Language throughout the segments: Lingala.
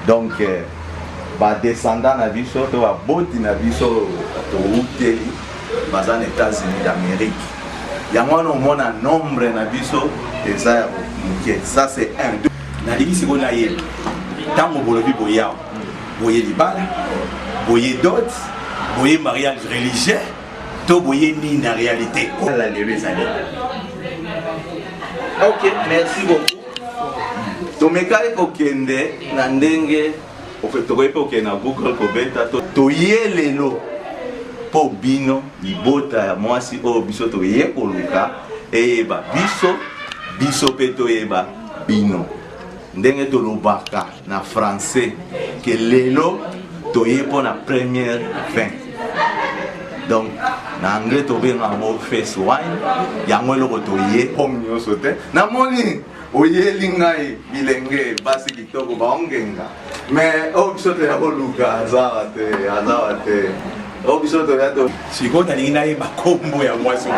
Donc, descendant na biso to aboti na biso to uteli bazan États-Unis d'Amérique. Yango no mona nombre na biso eza muke. Ça c'est un. Na digi siko na ye. Tango bolobi boya. Boye libala, boye dot, boye mariage religieux, to boye ni na réalité. La les années. Ok, merci beaucoup. Tomekale kokende na ndenge tokoyepe okende na Google kobeta toyelelo po bino libota ya mwasi oyo biso toye koluka eyeba biso pe toyeba bino ndenge tolobaka na français ke lelo toye po na première fin. Donc na anglais tobenga mo face wine yango eloko toye pom nyonso te namoni oyeli ngai bilenge basi kitoko baongenga mais obisoto ya koluka azawa te obisoto ya to siko talingi naye bakombo ya mwasi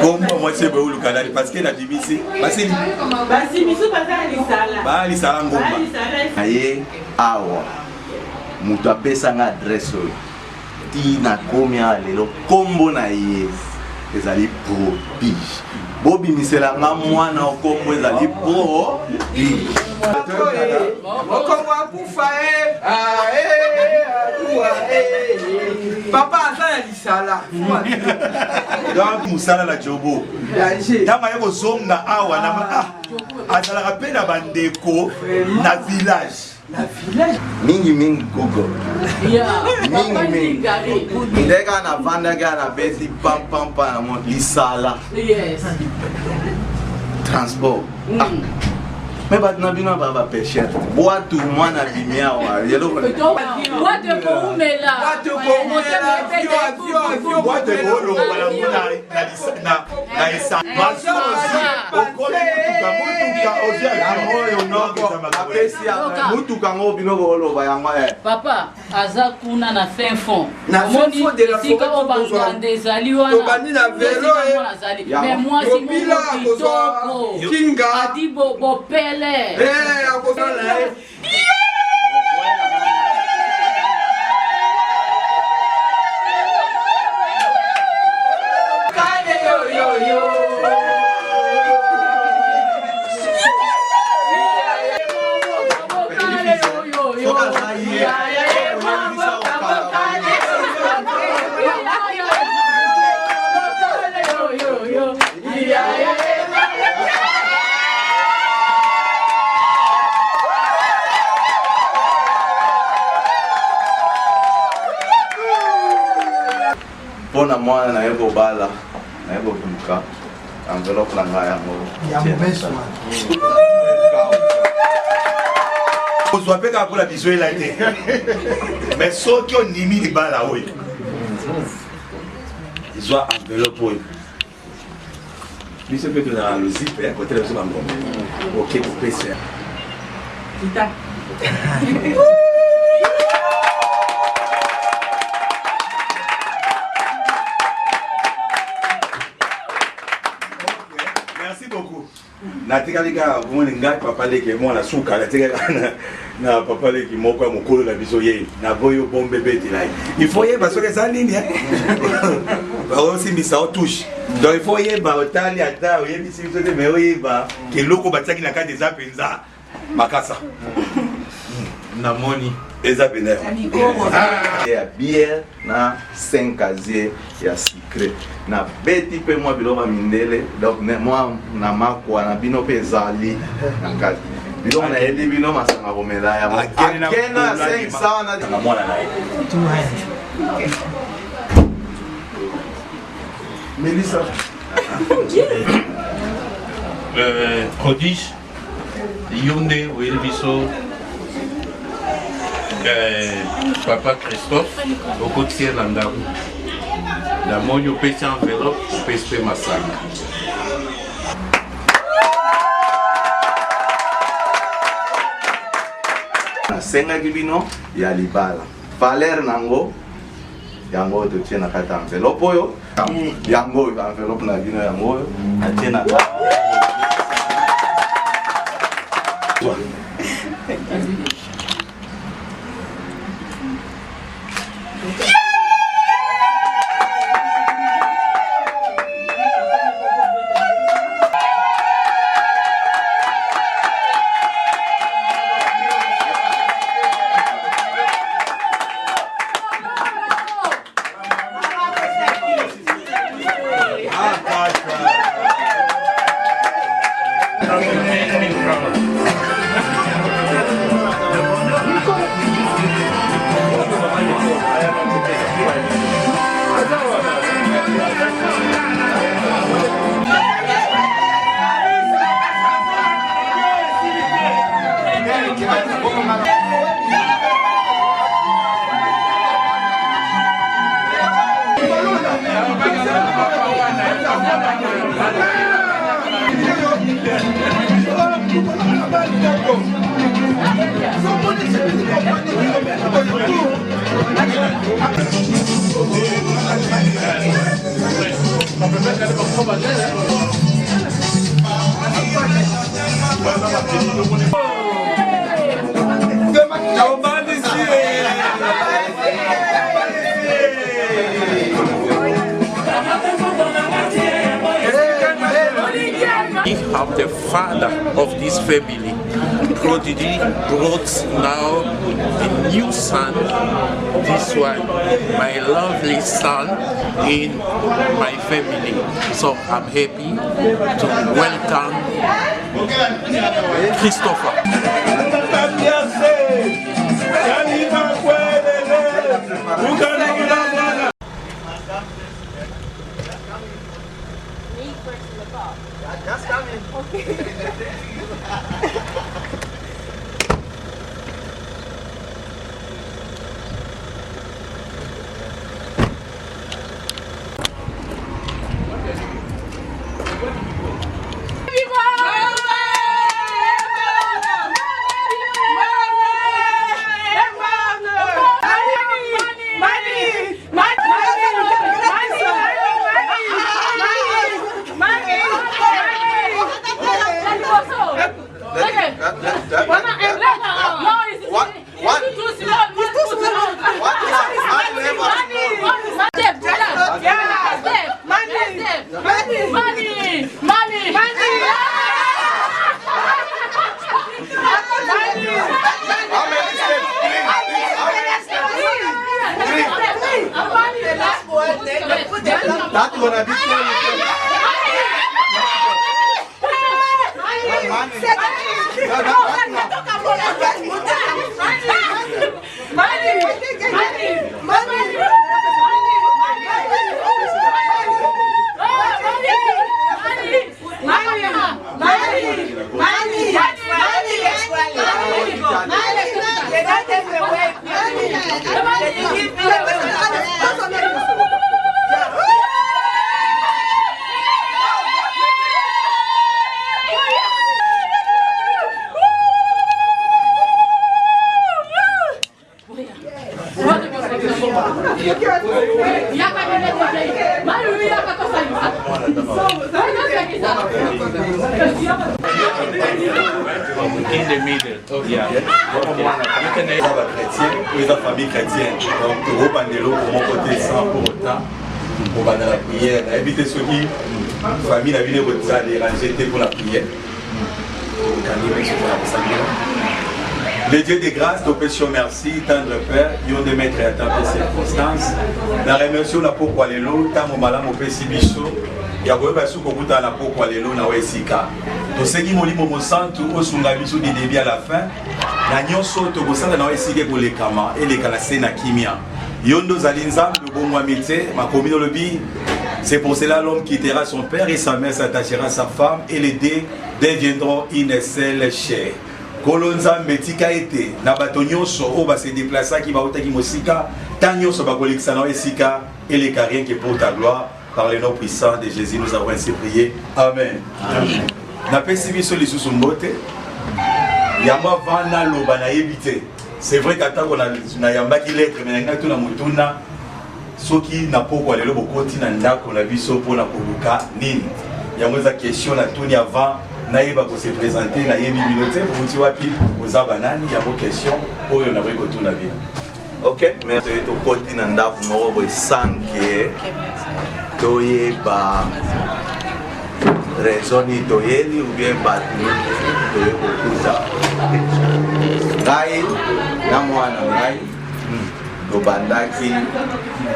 kombo mwasi beuluka dali parce que na bibisi basi biso bali sala ngomba aye awa mutu apesanga adresse oyo tina komi awa lelo kombo na ye ezali prodige bobimisela nga mwana okombo ezali prodige okombo akufa papa aza ya lisala donc musala la jobo tama ye kozonga awa na azalaka mpe na bandeko na village mingi Google mingi ndeka na vandaka na besi pampa na mo lisala transport mais batna bino baba pêcheur boatu mwana bimia wa yelo boate ko umela boate ko lo bala muna na isa maso okole mutuka ozia moyo noko apesi mutuka ngo bino ko lo ba yango papa aza kuna na fin fond na fin fond de la forêt ko bangande zali wana to bani na vélo mais moi si mo kinga adibo bopele akosala pona mwana na yebo bala na yebo kuluka envelope na ngaya ngo ya mbeso ozwa pe ka kola biso ela te mais soki ondimi libala oyo zwa envelope oyo biso mpe tozala lozipe kotela biso bangombe oke kopesa kita merci beaucoup. Natikali ka kumoni ngai papa leki mwana suka natikali na papa leki moko ya mokolo na biso ye na boyo bombe beti lai il faut yeba soki ça nini ba aussi misa au touche donc il faut yeba otali ata oyebisi biso te mais oyeba keloko batiaki na kati eza penza makasa Namoni. Eza bénère. Ya bière na 5 casiers ya sucré. Na beti pe moi biloko mindele donc moi na makwa na bino pe zali na kati. Biloko na yedi bino masanga komela ya akena 500 na mwana na ye. Melissa. Prodige. Yonde Wilbiso. Papa Christophe, au côté de l'Andaou. La mogne au petit enveloppe, au PSP Massacre. Senga Gibino, il y a Libala. Valère Nango, Yango te tient à 4 enveloppes. Yango, enveloppe na Gino Yango, a tient à 4. I'm the father of this family. Prodigy brought now a new son, this one, my lovely son, in my family. So I'm happy to welcome Christopher. That's coming. That's what I In the middle, yeah. Chrétien, la famille chrétienne. Donc, tout le monde pour mon côté sans pour autant. Pour la prière, éviter ceux qui, la famille, la vie de ranger pour la prière. Le Dieu de grâce, nous péchons merci, tendre Père, yon de mettre à tant de circonstances. La remercie la pourquoi les lots, tant mon malin mon péché bicho, ya quoi pas sous qu'on la pourquoi les lots na wesika. To segi moli mo santu o sunga bicho de début à la fin. Na nyonso to bosala na wesika ko le kama et les kala sena kimia. Yondo zalinzam de bon moi métier, ma commune le bi. C'est pour cela l'homme quittera son père et sa mère s'attachera à sa femme et les deux deviendront une seule chair. Kolonza metika ete na bato nyonso o ba se déplacer qui va otaki mosika tant nyonso ba kolekisa na esika et les carrières qui pour ta gloire par le nom puissant de Jésus nous avons ainsi prié. Amen. Amen. Na pesi biso lisusu mbote yamba vana loba na yebite. C'est vrai qu'attends qu'on a yamba qui lettre mais nga tuna mutuna soki na poko lelo bokoti na ndako na biso pona koluka nini. Yamweza question na tuni avant naïba pour se présenter na yebi bilote pour tu wapi aux abanani ya vos questions pour on avait tout la vie. OK, merci to koti na ndako moko bo sanke toyeba raisoni toyeli ou bien battu toyeba ngai na mwana ngai to bandaki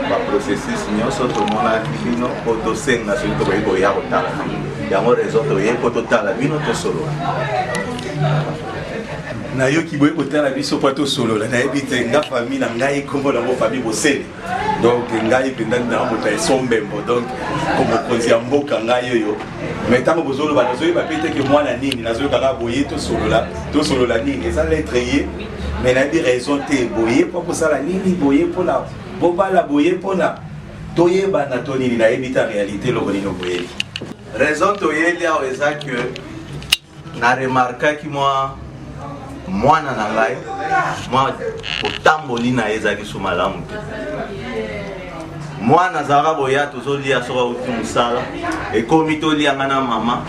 ba processus nyonso to mona kino ko to senga so to boyebo ya kotala yango raison to yeko totala bino to solo na yo ki boye kotala biso po to solo na ebite nga famille na ngai kombo na mo famille bosele donc ngai penda na mo ta sombembo donc comme konzi ya mboka ngai yo mais tango bozolo ba nazo ba pete ke mwana nini nazo kaka boye to solo la nini ça lettre yé mais na bi raison te boye po ça la nini boye po la bobala boye po na toyeba na to nini na ebita réalité lo bonino boye. Raison toyeli aweza que na remarka ki mwana na ngai mwa kotamboli na ezaki suma malamu te mwana zara boya tozolia soka uti musala ekomi tolia ngana mama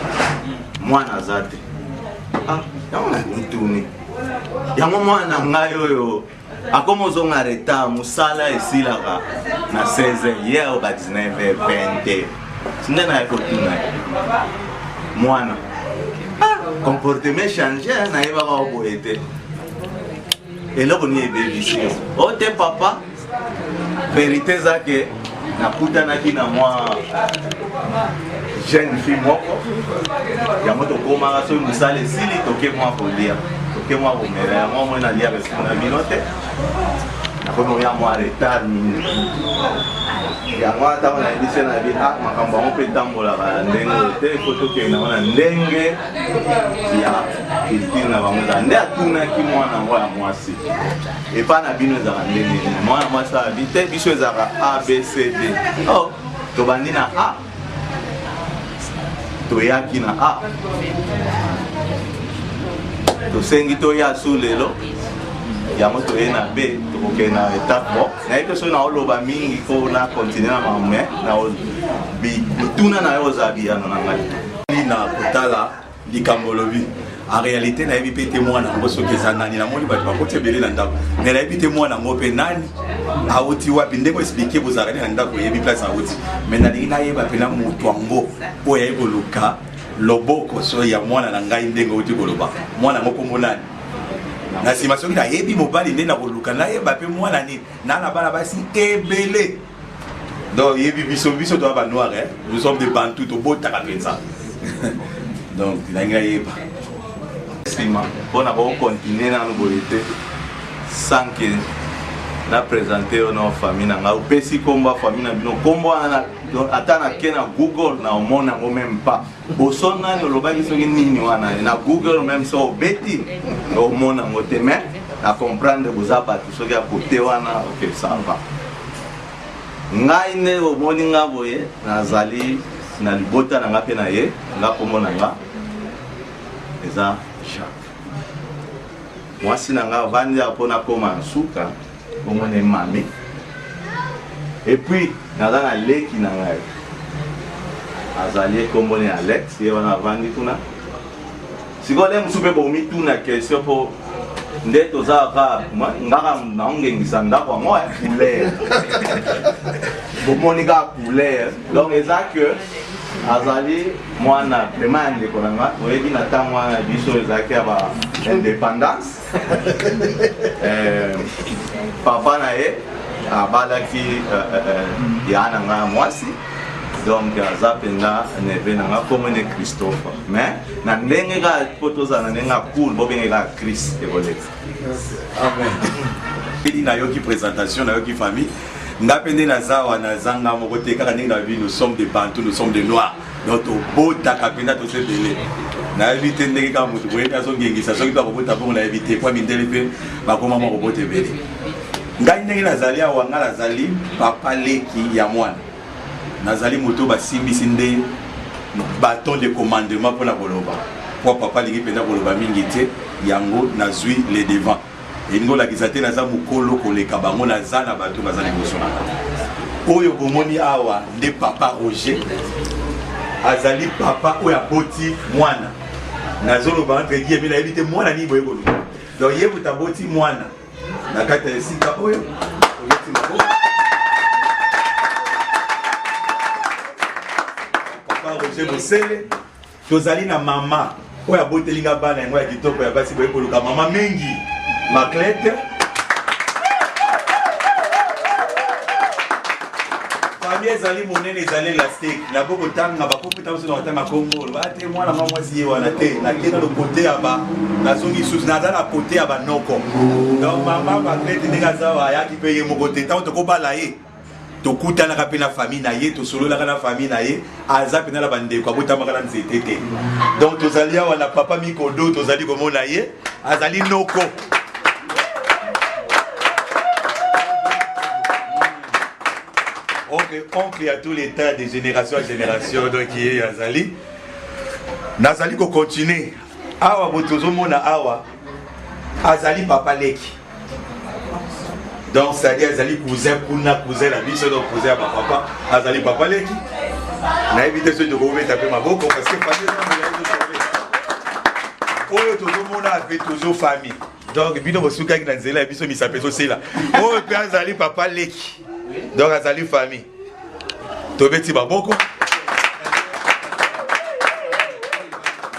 mwana zate yango ntuni yango mwana ngai oyo akomozonga reta musala esilaka na 16 ye oka 19 20 sinena ekotuna mwana comportement changé na yeba ka oboete eloko ni ebebisi o te papa vérité zake nakutanaki na mwa jeune fille moko yango tokomaka soki mosala esili toke mwa kolia toke mwa komela yango mwe nalia resko na bino te nakomi oya mwa retard mingi yango atako na ebise na bi makambo yango mpe etambolaka na ndenge te ifo tokende yango na ndenge ya culture na bango ezala nde atunaki mwana yango ya mwasi epa na bino ezalaka ndenge nini mwana mwasi abi te biso ezalaka abcd tobandi na a toyaki na a tosengi toya su lelo yango toye na B tokokende na étape bon nayebi soki na oloba mingi ko na continue na mame na bituna na yo ozala biyano na ngai na kotala likambo lobi en réalité nayebi mpe te mwana yango soki eza nani namoni bato bakoti ebele na ndako mais nayebi te mwana yango mpe nani awuti wapi ndenge explike bozalaka na ndako oyebi place awuti mais nalingi nayeba mpena moto yango oyo ayebi koluka loboko so ya mwana na ngai ndenge outi koloba mwana yango kombo nani na nsima soki nayebi mobali nde na koluka nayeba mpe mwana nini na bana basi ebele donc yebi biso toa banoir nous sommes des bantou tobotaka mpenza donc nalingi nayeba nsima mpona kokontinue nano boye te sanke na présente yo na famille na ngai opesi kombo ya famille na bino kombo wana ata nake na google na omona yango meme pas boso nani olobaki soki nini wana na google meme so obeti omona yango te mais na comprendre boza bato soki ya kote wana ok ça va ngai nde omoni nga boye nazali na libota na nga mpe na ye nga kombo na nga eza Jacques mwasi na nga avandi mpona koma na suka omona mami et puis naza na leki na ngai azali ekomboni Alex ye wana avandi kuna sikoyo le mosusu mpe bomituna question mpo nde tozalaka ngaka naongengisa ndako yango couleur bomoni kaka couleur donc eza que azali mwana vraiment ndeko na nga oyebi na ntango wana biso ezalaki ya ba indépendance papa na ye abalaki ya na nga mwasi donc aza mpenza neve na nga komone Christophe mais na ndenge kaka po tozala na ndenge cool bobenge kaka Christ ekoleka. Amen. Ili nayoki présentation nayoki famille ngapende nazawa nazanga moko te kaka ndenge na vie nous sommes des Bantous, nous sommes des Noirs donc tobotaka mpenza tosebele nayebi te ndenge kaka motu boyebi azongengisa soki mpe akobota mpongo nayebi te po mindele mpe bakoma mwa kobota ebele ngai ndenge nazali awa nga nazali papa leki ya mwana nazali moto basimbisi nde baton de commandement mpona koloba po papa leki mpenza koloba mingi te yango nazwi le devant elingi olakisa te naza mokolo koleka bango naza na bato baza liboso na nga oyo bomoni awa nde papa Roger azali papa oyo aboti mwana nazoloba entre guillemets nayebi te mwana nini boye koluka donc ye moto aboti mwana na kati ya esika oyo oboti maboko papa Roger Mosele tozali na mama oyo abotelinga bana yango ya kitoko ya basi boye koluka mama mingi Maclette famille ezali monene ezali elastique naboko tanga bakopeta biso na kotanga kongolo bate mwana mwa mwasi ye wana te nakenda lo kote ya ba nazongi susu naza na kote ya banoko donc mama Maclette ndenge aza ayaki mpe ye moko te ntango tokobala ye tokutanaka mpe na famille na ye tosololaka na famille na ye aza mpenza na bandeko abotamaka na nzete te donc tozali awa na papa Mikodo tozali komona ye azali noko. Oncle à tous les temps de génération en génération donc qui est Azali Nazali ko continuer awa botozo mona awa Azali papa leki donc ça dit Azali cousin la biso donc cousin à papa Azali papa leki na éviter ceux de remettre taper ma boko parce que famille oyo tozo mona avec toujours famille donc bino bosuka ki na nzela biso misapeso sela oyo pe Azali papa leki donc Azali famille tobeti baboko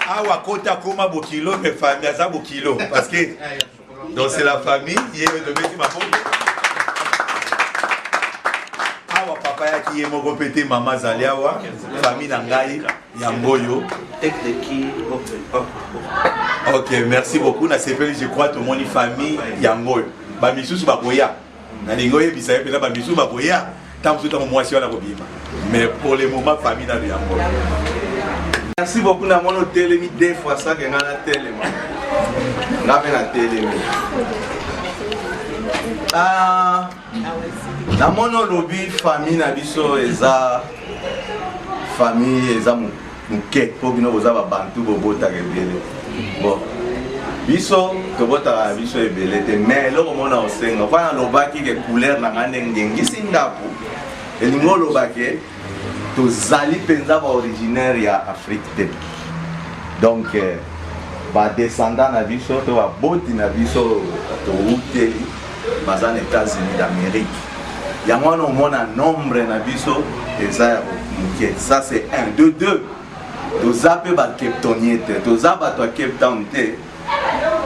awa kota koma bokilo mais famille aza bokilo parce que donc c'est la famille ye tobeti baboko awa papa yaki ye moko pete mama zali awa famille na ngai ya mboyo ok merci beaucoup na sepeli je crois tout moni famille ya mboyo ba misusu bakoya na lingo ye bisaye pela ba misusu bakoya tamsuta mwasi wana kobima mais pour le moment famille na yango. Merci beaucoup na mono telemi deux fois ça que ngana telema na pena telemi na mono lobi famille na biso eza famille eza muke po bino boza ba bantu bobota kebele bon biso tobota biso ebele te mais loko mona osenga kwa lobaki ke couleur na ngane ngengisi ndaku elingo lobake tozali penza ba originaire ya Afrique te donc ba descendant na biso to ba boti na biso to uteli baza na États-Unis d'Amérique ya mwana omona nombre na biso eza muke ça c'est 1 2 2 toza pe ba Capetonier te toza ba to Cape Town te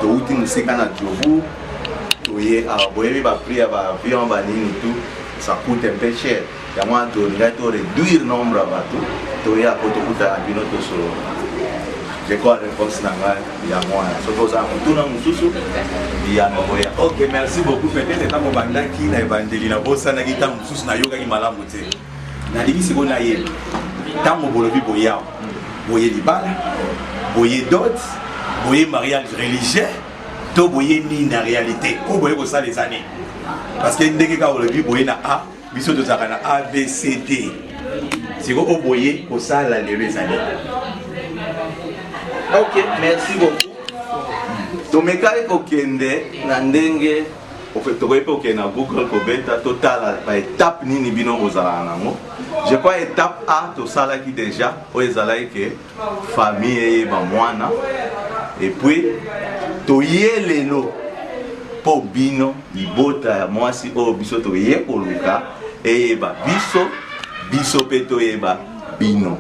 to uti musika na Jobu toye aboyebi ba prix ya ba avion ba nini tout ça coûte un peu cher ya mwana to ngato réduire nombre ya bato toye akoto kuta abino to solo je crois réponse na nga ya mwana soko za mutuna mususu ya noya. Ok, merci beaucoup. Peut-être que mon bandaki na evangeli na bosa na gita mususu na yoga ki malamu te na libi siko na ye tango bolobi boya boye libala boye dot boye mariage religieux to boye ni na réalité ko boye ko ça les années parce que ndenge ka bolobi boye na a biso to zaka na ABCD siko o boye ko ça la les années. Ok, merci beaucoup. Tomekali kokende na ndenge tokoyepe okende na Google kobeta totala ba étape nini bino kozala nango. Je crois étape A tosalaki déjà oyo ezalaki ke famille eyeba mwana et puis toye lelo po bino libota ya mwasi oyo biso toye koluka eyeba biso pe toyeba bino.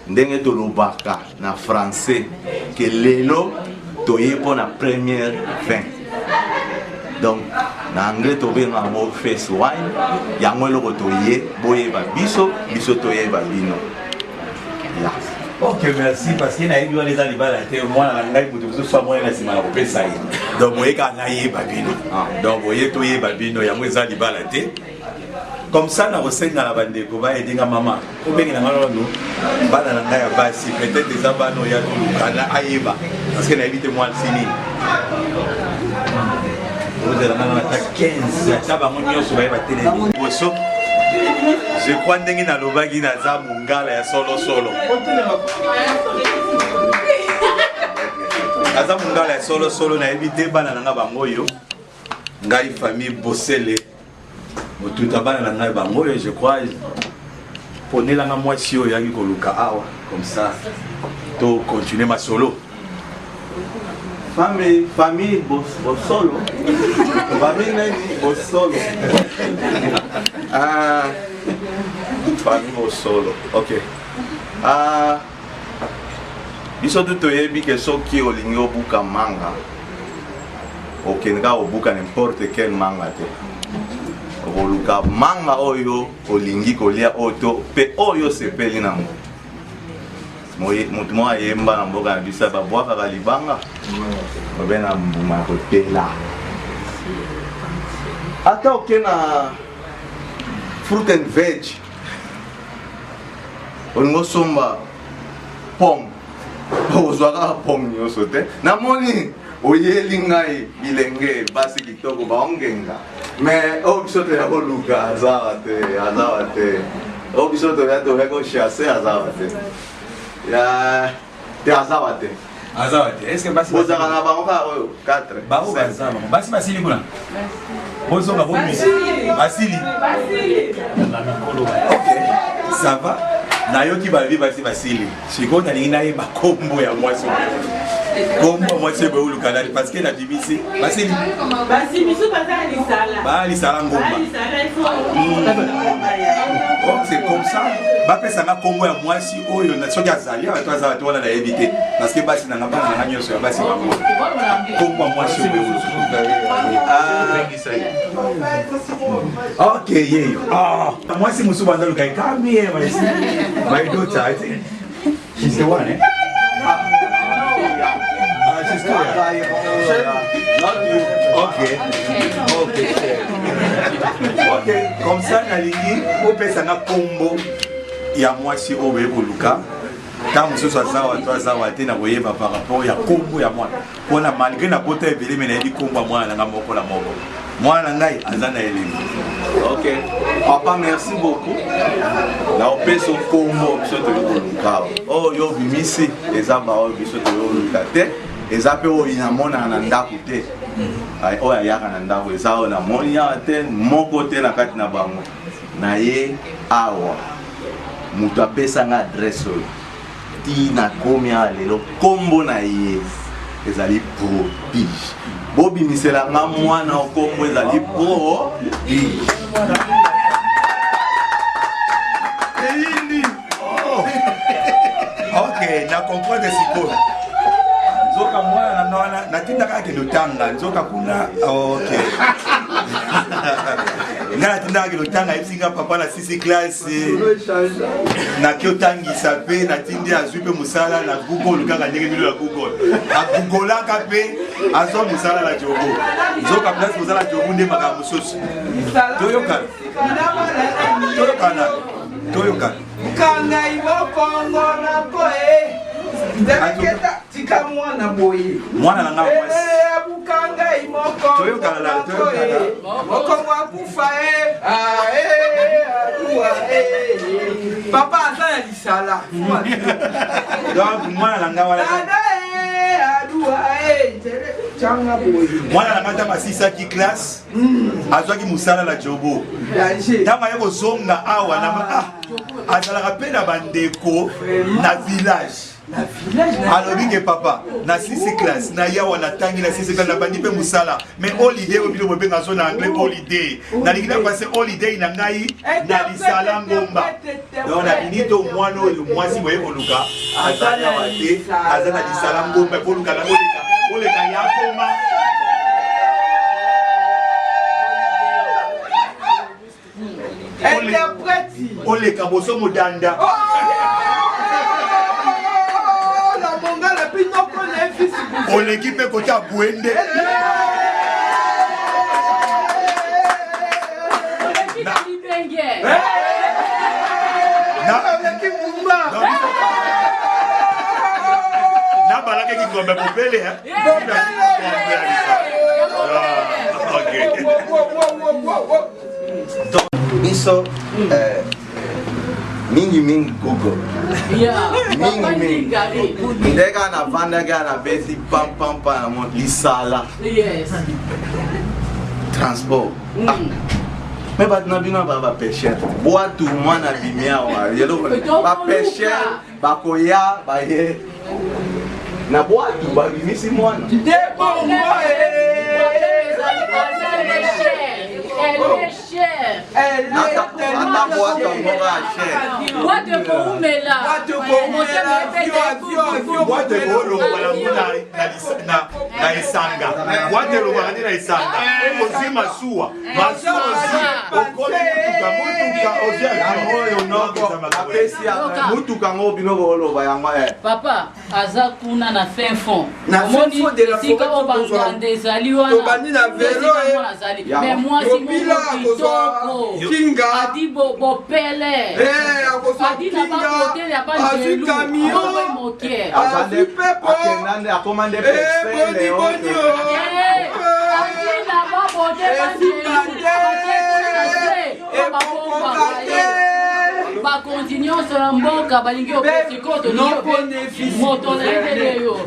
ndenge tolobaka na français que lelo toye pour la première fin. Donc na anglais tobenga mo first wine yango eloko toye boyeba biso toye babino. Yeah. Ok, merci parce que naïbi on les a libérés moi na ngai mutu biso soit moi na sima ko pesa yi. Donc boye ka naïe babino. Donc boye toye babino yango eza libérés. Comme ça na resenga na bande ko ba edinga mama. Ko bengi na ngalo no bana na ngai ya basi peut-être des abano ya lukana ayeba parce que naïbi te moi sini. Vous êtes dans la 15 ça va mon nyonso ba télé. Boso je crois ndenge na lobaki na za mungala ya solo. Aza mungala ya solo na éviter bana nanga bangoyo. Ngai famille Bosele. Tout abana na ngai bangoyo je crois pone la moi si o yaki koluka awa comme ça. To continuer ma solo. Famille Bosolo. Famille Bosolo. Famille Bosolo. Ok. Biso tout toyebi que soki olingi obuka manga. Okenga obuka n'importe quel manga te. Oluka manga oyo olingi kolia oto pe oyo sepeli na mo. Mutu mo ayemba na mboka na biso babwaka libanga obena mbuma kotela ata okena fruit and veg olingo somba pomme ozwaka pomme nyonso te namoni oyeli ngai bilenge basi kitoko baongenga mais oyo biso toya koluka azawa te oyo biso toya kochasse azawa te ya azawate. Est-ce que basi vous avez un banco 4 banco basi basili kuna bozo ka boni basili OK ça va na yoki ba vi basili siko na linga yeba kombo ya mwasi kombo mwasi be ulu kanali parce que la divisi basili biso bali sala ngomba oh c'est comme ça ba pesa na kombo ya mwasi oyo na soki azali ba twaza ba twana na éviter parce que basi na ngamba na nyoso ya basi bango kombo mwasi oyo OK yeyo mwasi musu banda lukai kami my daughter I think she's the one she's good OK comme ça nalingi opesa na kombo ya mwasi owe oluka ta mususu azawa te na koyeba par rapport ya kombo ya mwana pona malgré na bota ebele me na yebi kombo ya mwana nanga moko na moko mwana ngai aza na elenge. OK papa merci beaucoup na opeso kombo biso toluka oyo bimisi eza ba oyo biso toluka te eza pe oyo inamona na ndako te oyo ayaka na ndako eza oyo namoni awa te moko te na kati na bango na ye awa mutu apesanga adresse oyo ti na komi awa lelo kombo na ye ezali prodige bobimiselanga mwana okombo ezali prodige OK na comprendre sikoyo zoka mwana na natinda kake lutanga nzoka kuna OK ngana tinda kake lutanga isinga papa na 6 classe na kyotangisa pe na tindi azwipe musala na Google kaka ndenge bilo ya Google a Google ka pe azo musala la jogo nzoka place musala jogo nde makambo soso toyoka kanga ibo kongo na koe ndaketa tika mwana boye mwana nanga mwasi bukanga imoko toyoka moko mwakufa papa asa ya lisala donc mwana nanga wala mwana nanga ta basisaki classe azwaki musala la jobo tama ye kozonga awa na azalaka mpe na bandeko na village alobi ke papa na 6 classe na yawa na tangi na 6 classe na bandi pe musala mais holiday obilo bobenga so na anglais holiday na likina passer holiday na ngai na lisala ngomba donc na binito mwana oyo mwasi boye koluka azana wate azana lisala ngomba koluka na oleka ya koma oleka boso modanda oleki mpe kota bwende nabalaki kingombe popele biso mingi Google mingi ndeka na vandaka na besi pam na mo lisala transport mais batna bino ba pêcheur boa tout mwana bimia wa yelo ba pêcheur ba koya ba ye na boa tout ba bimisi mwana Elle est chère. Elle papa, aza kuna na fin fond. Na fin fond de la forêt. Mais moi si mon kitoko. Kinga. Adi bo pele. Adi na ba côté ya ba jelu. Azande akenande akomande pexele. Adi na ba côté ba jelu. Ba continuons sur un bon cabalingue au petit côté de moto na yo.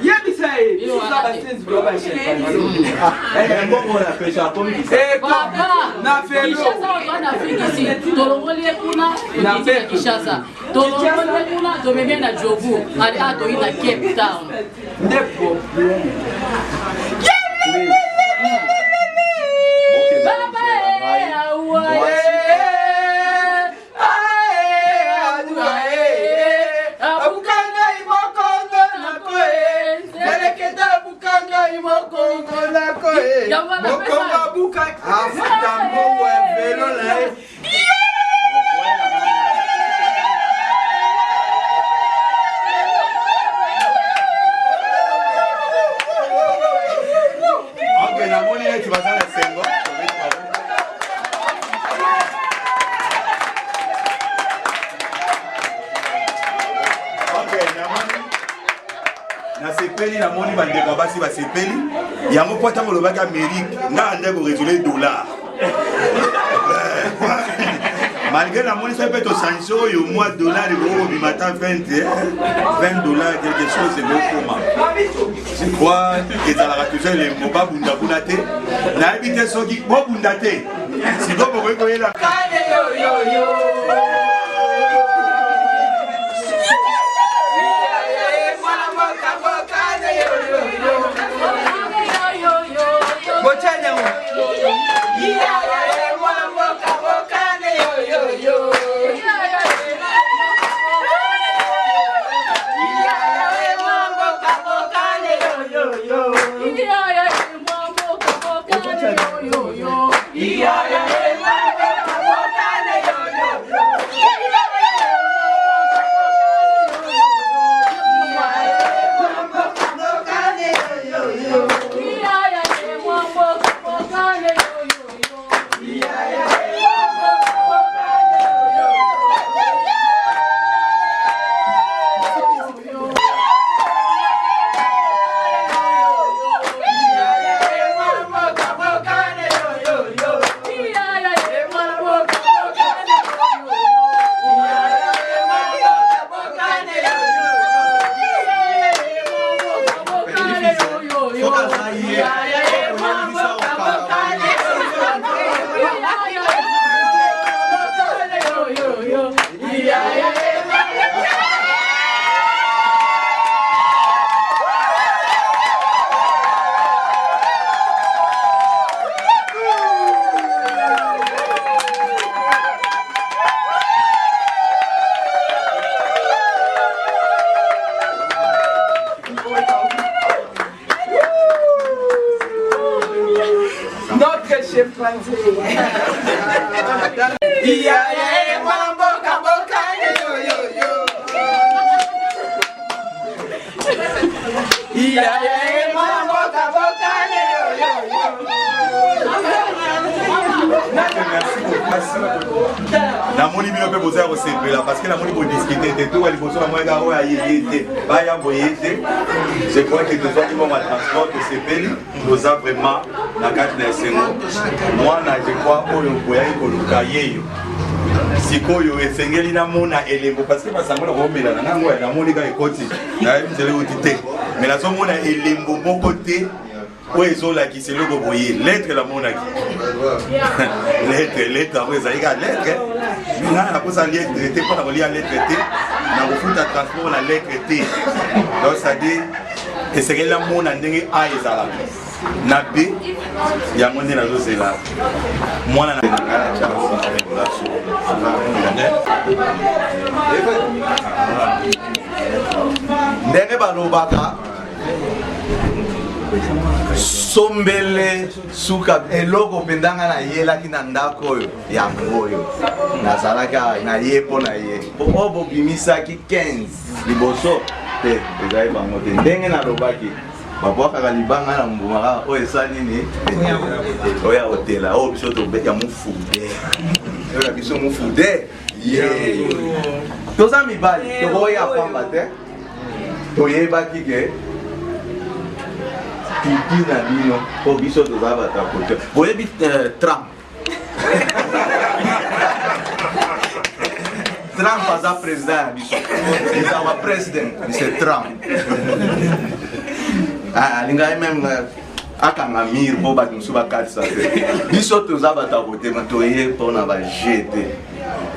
na moni bandeko basi basepeli yango po tango lobaki Amérique nga ande ko résoudre dollar malgré la moni ça peut être sanction yo mois dollar ko bimata 20 dollars quelque chose c'est beaucoup je crois que ça la toujours les moba bunda bunate na habite soki bo bundate si do bo ko yela namoni bino mpe boza ya kosepela parce que namoni bodiscute te toka liboso na moyeka oyo ayeye te baya boye te je crois que tozwaki bongo ya transport tosepeli toza vraiment na kati na esengo mwana je crois oyo boyaki koluka yeyo sikoyo esengeli namona elembo parce que basango na komelana nango ya namoni ka ekoti nayebi nzela ekuti te mais nazomona elembo moko te oyo ezolakisa eloko boye lettre namonaki lettre yango ezali ka lettre mina nakosa lettre te mpona kolia lettre te nakofuta transport na lettre te donc c'est-à-dire esengeli namona ndenge a ezalaka na b yango nde nazozela mwana na ndenge balobaka sombele suka eloko pendanga na yelaki na ndako oyo yango oyo nazalaki na ye mpo na ye oyo bobimisaki 15 liboso te ezali bango te ndenge nalobaki babwakaka libanga na mbumaka oyo esa nini oyo ya hotela oyo biso tobeta mofude oyo biso mofude toza mibali tokoya pamba te toyebaki ke pipi na bino po biso toza batakote boyebi Trump Trump aza président ya biso ezala président c'est Trump alingai même akanga mire po bato mosusu bakatisa te biso toza batakote ma toye mpona baje te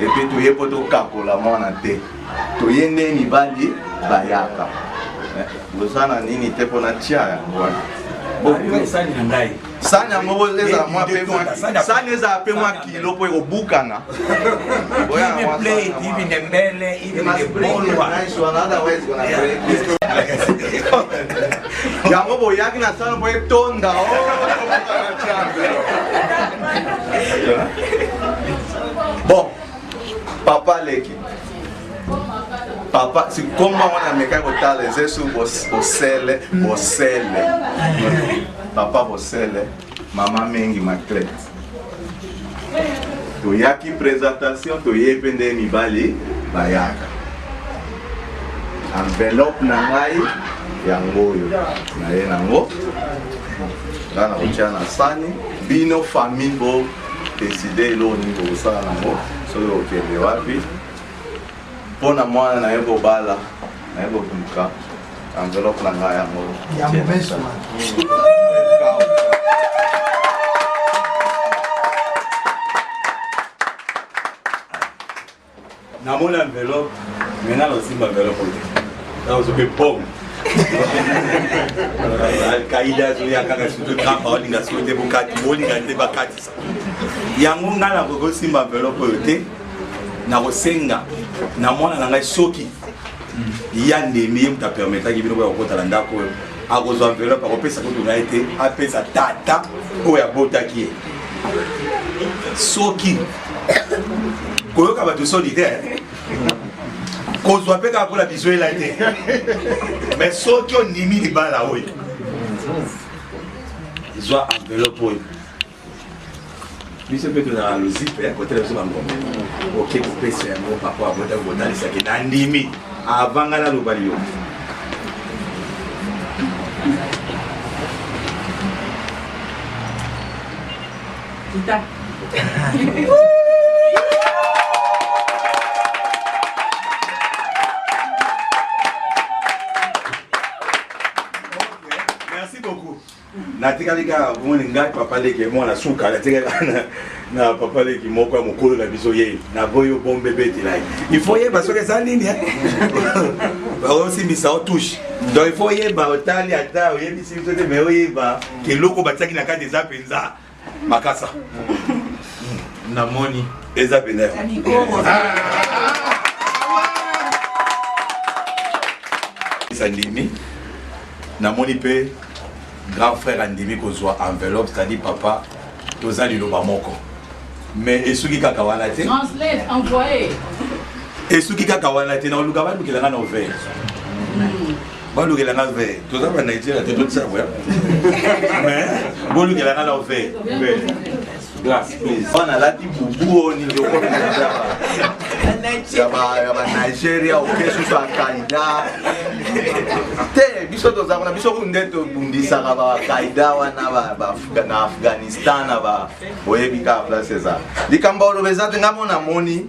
epuis toye mpo tokakola mwana te toye nde mibali bayaka bozana nini te mpona tia yango wana sani yango sani ezala mpe mwa kilo mpo ekobukana yango boyaki na sani mpo etonda bon papa leki papa si komba wana meka kotala ezesu bosele papa bosele mama mengi maclet toyaki présentation toye mpe nde mibali bayaka enveloppe na ngai yango oyo naye nango nga na kotia na sani bino famille bo deside eloko nini bokosala nango soki okende wapi mpona mwana naye kobala naye kobuka enveloppe na ngai yango namona enveloppe mena losimba enveloppe oyo naozope pom kaida azoya kaka surtout grandpa olinga soki te bokati bolinga te bakatisa yango ngai nakokosimba enveloppe oyo te nakosenga na mwana na ngai soki ya ndemi ye moto apermetaki bino koya kokotala ndako oyo akozwa enveloppe akopesa kutu na ye te apesa tata oyo abotaki ye soki koyoka bato solitaire kozwa mpe kaka kola biso ela te mais soki ondimi libala oyo zwa enveloppe oyo biso mpe tozala lozipe kotela biso bangombe oke kopesa yango papa abotaki kotalisaki na ndimi avanga naloba liyo merci beaucoup. Natikali ka moni ngai papa leki mwana suka natikali na papa leki moko ya mokolo na biso ye na boyo bombe beti lai il faut yeba soki eza nini baosimbisa otouche donc il faut yeba otali ata oyebisi biso te mais oyeba keloko batiaki na kati eza mpenza makasa namoni eza pena sandimi namoni pe grand frère andimi kozwa enveloppe c'est-à-dire papa toza liloba moko mais esuki kaka wana te Translate, envoyé. esuki kaka wana te na oluka balukelanga na overt balukelanga vert toza ba Nigeria te totisaboya mais bolukelanga na overt Glass, please. On a la type boubou, on Nigeria, au Kesu, à Kaida. Te, biso to zakona, biso kundeto bundisa ba Kaida wana ba Afghanistan ba oyebika place ça. Dikamba olobeza ngamona moni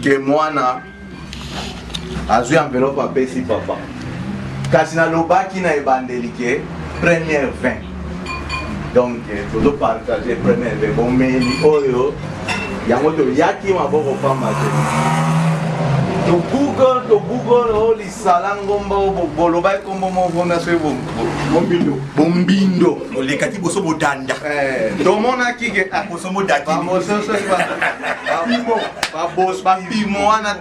ke mwana azwi enveloppe a pesi papa. Kasi na lobaki na ebandelike première 20. Donc, il faut partager première fois. Bon, mais il faut y a moto yaki ma boko fama. To Google, oh, les salangomba, boloba kombo mo vona se bombindo. les kati boso bodanda. To mona ki ke boso modaki. Vamos se ba boss ba pimo ana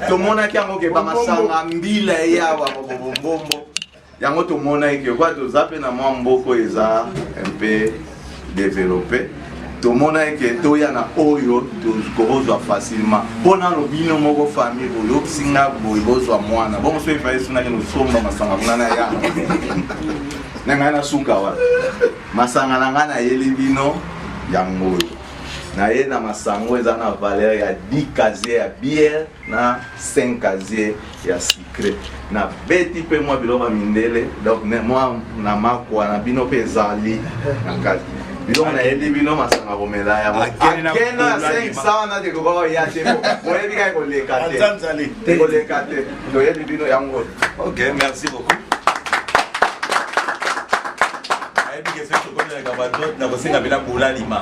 to mona ki ango ke ba masanga mbila ya wa bombo. Yango to mona ke kwa to zape na mwa mboko eza un peu développé to mona ke to ya na oyo to kozwa facilement pona no bino moko famille boyo singa boyo bozwa mwana bon so ifa isuna ke no somba masanga kuna ya nanga na suka wa masanga nanga na yeli bino yango na ye na masango eza na valeur ya 10 casier ya bière na 5 casier ya sucré na beti pe moi biloba mindele donc moi na makwa na bino pe zali na kati biloko na yeli bino masanga komela ya akena 500 na de ko ya te boyebi ka ko leka te ko leka te to yeli bino yango. OK, merci beaucoup.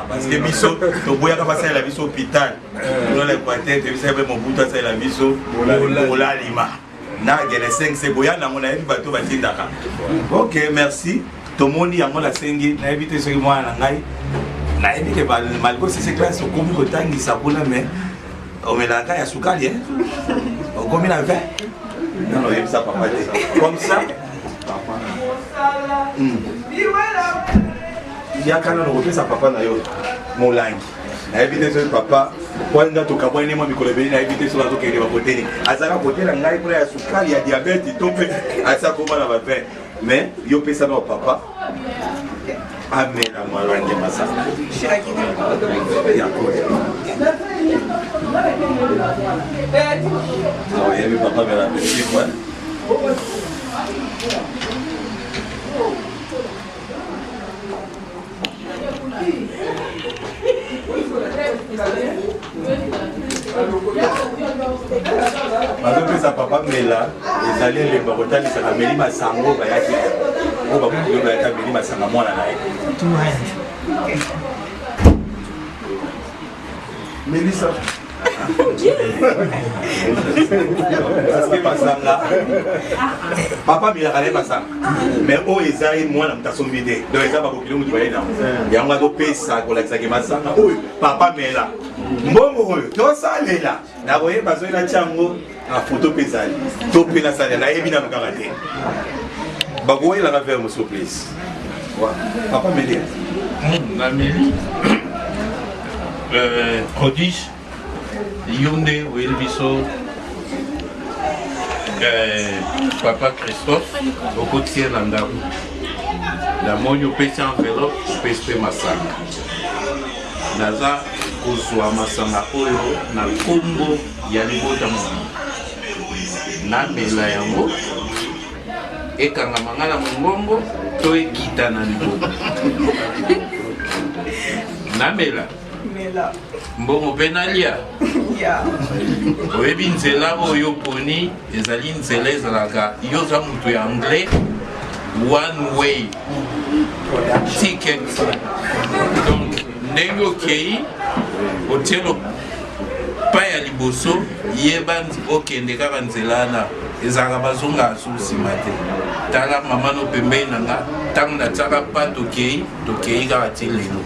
Parce que biso to boya ka passer la biso hôpital dans l'Équateur que biso be mobutu ça la biso bola lima na gele 5 c'est boya na mona yebi bato batindaka. OK, merci. To moni yango la sengi na yebi te soki mwana ngai na yebi ke malko c'est classe ko komi ko tangi sapula mais o melaka ya sukali o komi na 20 non yebi ça papa comme ça yakana no kopesa papa na yo molangi na éviter ce papa kwanga to kabwane mo mikolo beli na éviter so bato kende bakoteni azaka kotela ngai kuna ya sukali ya diabète to pe asa koma na bape mais yo pesa na papa amena molangi masa ya ko no yebi papa mera petit quoi. Bazopesa papa mela ezali elemba kotalisa meli masango bayaki o bakuyo bayaka meli masanga mwana na ye Melissa parce que masanga papa mela kale masanga mais o ezali mwana mutasombi te donc eza bakokilo mutu bayena yango azopesa kolakisa ke masanga oyo papa mela mbongo oyo tosalela na koyeba soki na tiango na foto mpe ezali to mpe nasalela nayebi nano kaka te bakoyelanga vers moso place papa melia na meli prodige yo nde oyeli biso papa Christophe okotia na ndako namoni opesi enveloppe opesi mpe masanga naza kozwa masanga oyo na kombo ya libota mobili namela yango ekangamanga na mongongo to ekita na libota namela mbongo mpe nalia oyebi nzela oyo poni ezali nzela ezalaka yo za moto ya anglais one way ticket donc ndenge okei otie lopa ya liboso yeba okende kaka nzela wana ezalaka bazonga so nsima te tala mama no pembeni nanga ntango natiaka pa tokei kaka ti lelo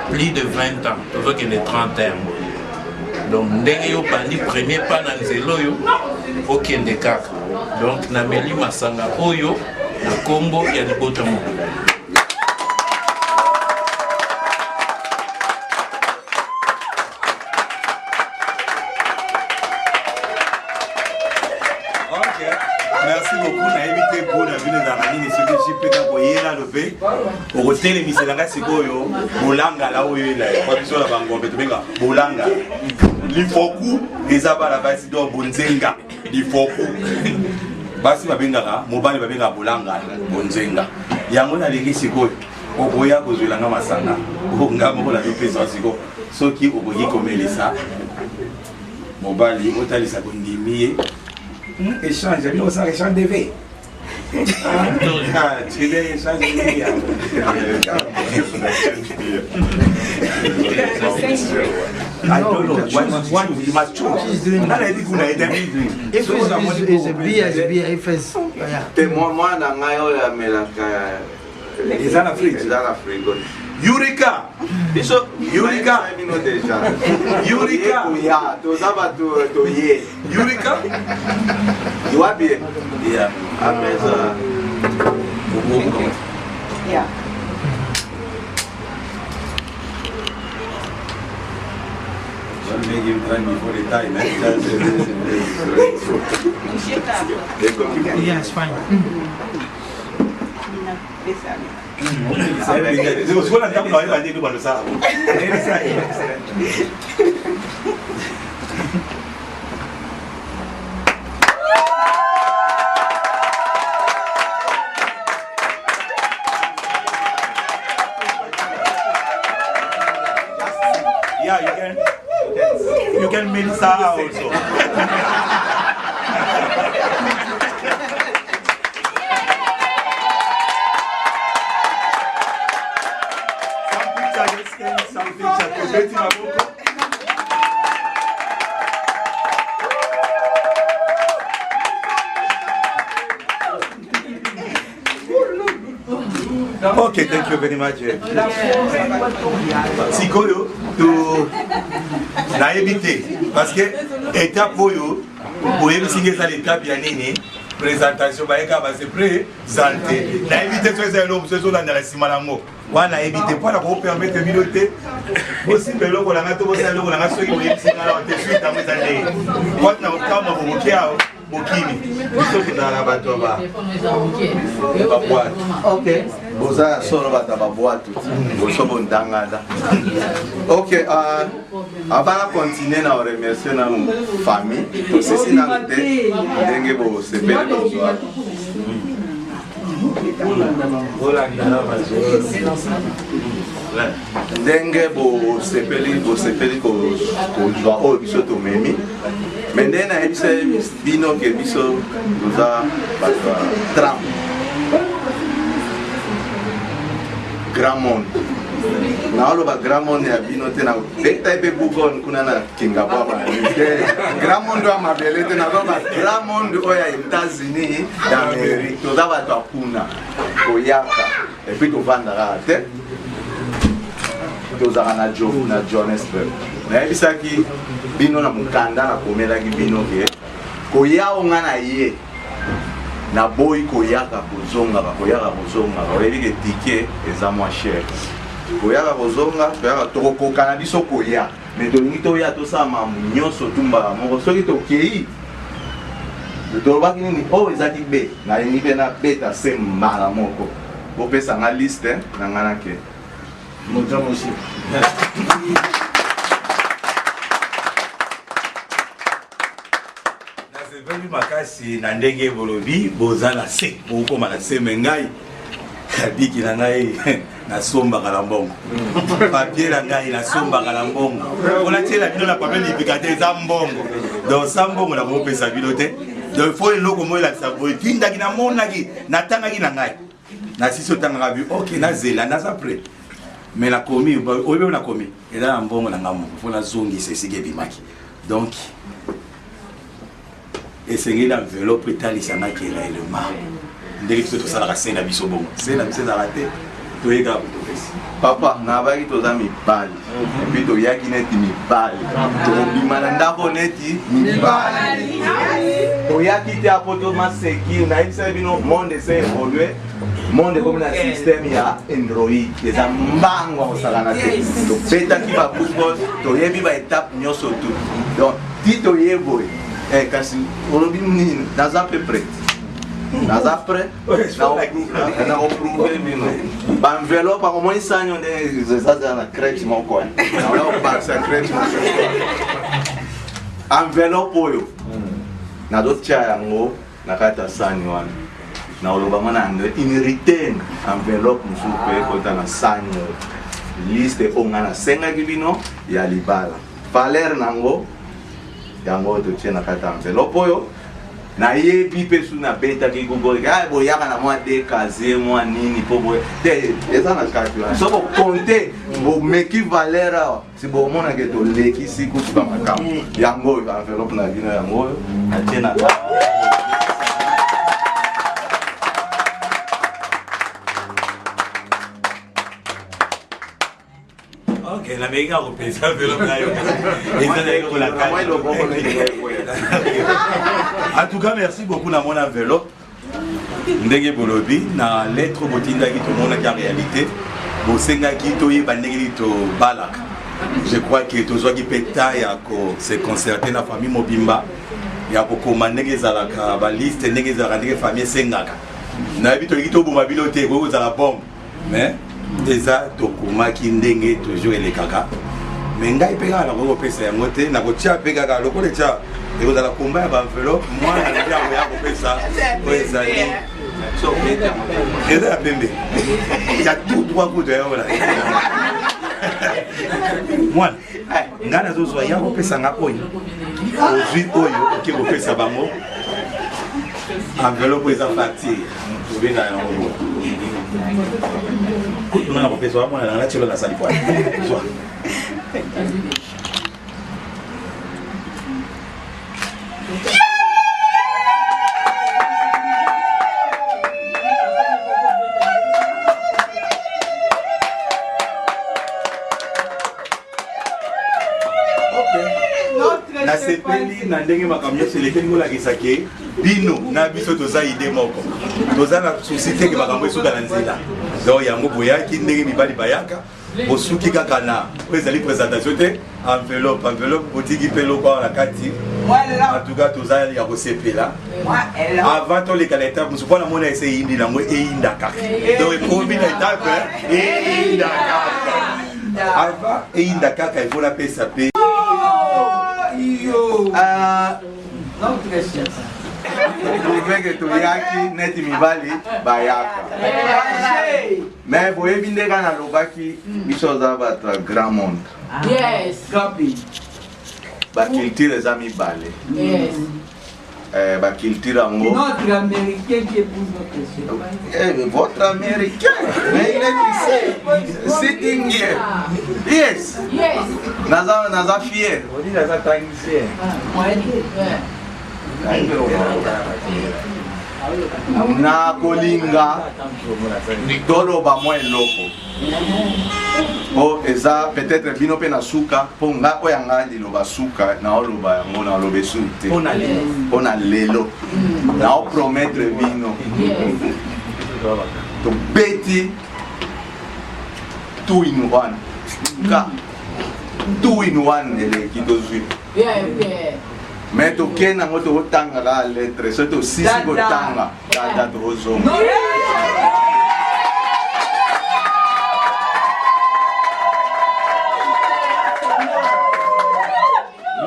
plus de 20 ans tozokende 30 ans donc ndenge yo bandi premier pas na nzela oyo okende kaka donc nameli masanga oyo na kombo ya libota moko koyela lope okotelemisela sikoyo bolangala oyo kwa biso na bangombe tobenga bolangala lifoku eza bana basi do bonzenga lifoku basi babengaka mobali babengaka bolangala bonzenga yango nalingi sikoyo okoya kozwelanga masanga nga moko nazopesa sikoyo soki okoki komelisa mobali otalisa kondimi ye échange bino osala échange de vie tu vais échanger de vie I don't know what you must choose. Moi na ngayo ya melaka les en Afrique. Eureka! Eureka! Eureka! Eureka! You are bien. Yeah. Yeah. Don't make him try before the time. Yeah, it's fine. Yeah, you can Melissa also. Okay, thank you very much. Sikoyo, to naïbité, parce que étape oyo, pour éviter ça l'étape yanini, présentation, bah c'est présenté. Naïbité c'est l'homme, c'est dans la simalango. Wa naïbité pour la permettre de piloter. Aussi belo ko la ngato bo sa lo ko la ngaso ki mo yipsi ngala te suite amu zande. Kwa na kama bo kiao. Ok, boza solo bata baboatu boso bondangada. Ok, avant de continuer na remercier na famille to sisi na te ndenge bo sepele bozo. Ndenge bo sepeli ko jwa o biso to memi. Maintenant, na ebisa bino ke biso doza batwa tram Grand Monde. Na olo ba Grand Monde ya bino te na beta ebe bugon kuna na kinga baba. Grand Monde wa mabele te na ba Grand Monde oya États-Unis d'Amérique. Doza batwa kuna koyaka et puis to vanda te. Doza na Johannesburg. Na ebisa ki bino na mukanda na komela ki bino ke koya onga na ye na boy koyaka kozonga oyebi ke ticket eza moins cher koyaka kozonga toyaka tokokoka na biso koya mais tolingi toya tosala nyonso tumba moko soki tokei tolobaki nini oyo ezaki be nalingi mpe na beta se mbala moko bopesanga liste na nga na ke mojamosi Venu makasi na ndenge bolobi boza na se bokoma na se mengai biki na ngai na somba kalambongo papier na ngai na somba kalambongo ona tiela bino na papier lipikate za mbongo donc sa mbongo na kopesa bino te donc faut eloko mo la saboy tindaki na monaki na tangaki na ngai na siso tangaka bi OK na zela na za prêt mais la komi oyo na komi ela na mbongo na ngamo faut na zongi sesike bimaki donc et c'est une enveloppe étalissant qui est là le mar. Dès que tout ça la scène à bisobon, c'est la scène à rater. Tu es gars. Papa, na baki toza mibali. Et puis to yaki neti mibali. To bimananda boneti mibali. To yaki te apoto maseki na ibisa bino monde s'est évolué. Monde comme na système ya Android. Les ambango osala te. To peta ki ba football, to yebi ba étape nyoso tout. Donc ti to yeboy. Kasi olobi nini dans à peu près naza prêt na oprouver bino baenveloppe akomoni sanyo nde ezaza na crèche moko naobakisa crèche enveloppe oyo nazotia yango na kati ya sani wana naoloba mwana anglais in return enveloppe mosusu mpe kota na sani oyo liste oyo nga nasengaki bino ya libala valeur nango yango totie na kati ya enveloppe oyo nayebi mpe su nabetaki google boyaka na mwa dekaze mwa nini mpo boye te eza na kati wana so bokonte bomeki valeur awa si bomonake tolekisi kutu bamakambo yango oyo enveloppe na bino yango oyo natie na kati. Ok, la méga repèse enveloppe là. En tout cas, merci beaucoup dans mon enveloppe. Ndenge bolobi na lettre botinda ki to mona ki réalité. Bo senga ki to yeba ndenge to balak. Je crois que to zwa ki peta ya ko se concerter na famille mobimba. Ya ko komandenge zalaka ba liste ndenge zalaka ndenge famille sengaka. Na bito ki to boma bilote ko za la bombe. Mais déjà tokumaki ndenge toujours elekaka mais ngai pe kaka nakoko pesa yango te nakotia pe kaka lokola tia ekozala komba ya baenveloppe mwana na yango ya kopesa oyo ezali eza ya pembe ya tout droit kutu yaola mwana ngai nazozwa ya kopesanga oyo ozwi oyo oke kopesa bango enveloppe eza facture tobenga yango on a repéré ça, on a la télé dans la salle. Na sepeli na ndenge makamyo selekeli ngola kisake bino na biso toza ide moko toza na société ke makambo esuka na nzela donc yango boyaki ndenge mibali bayaka bosuki kaka na ezali présentation te enveloppe botiki pe loko na kati en tout cas toza ya kosepela avant toleka na étape mosusu mpona mona ese eyindi nango eyinda kaka donc ekomi na étape eyinda kaka avant eyinda kaka efola pesa pe Proveke toyaki neti mibali bayaka mais boyebi nde kaka nalobaki biso oza bato ya grand monde baculture eza mibale baculture yango votre américain mais il est ici sitting here yes naza fier na kolinga toloba mwa eloko po eza peut-être bino mpe na suka mpo nga oyo yanga liloba suka naoloba yango naoloba esu te mpo na lelo naopromettre bino tobeti 2 in 1 ka 2 in 1 eleki tozwi mais tokende yango tokotanga kaka lettre so tosisi kotanga dada tozonga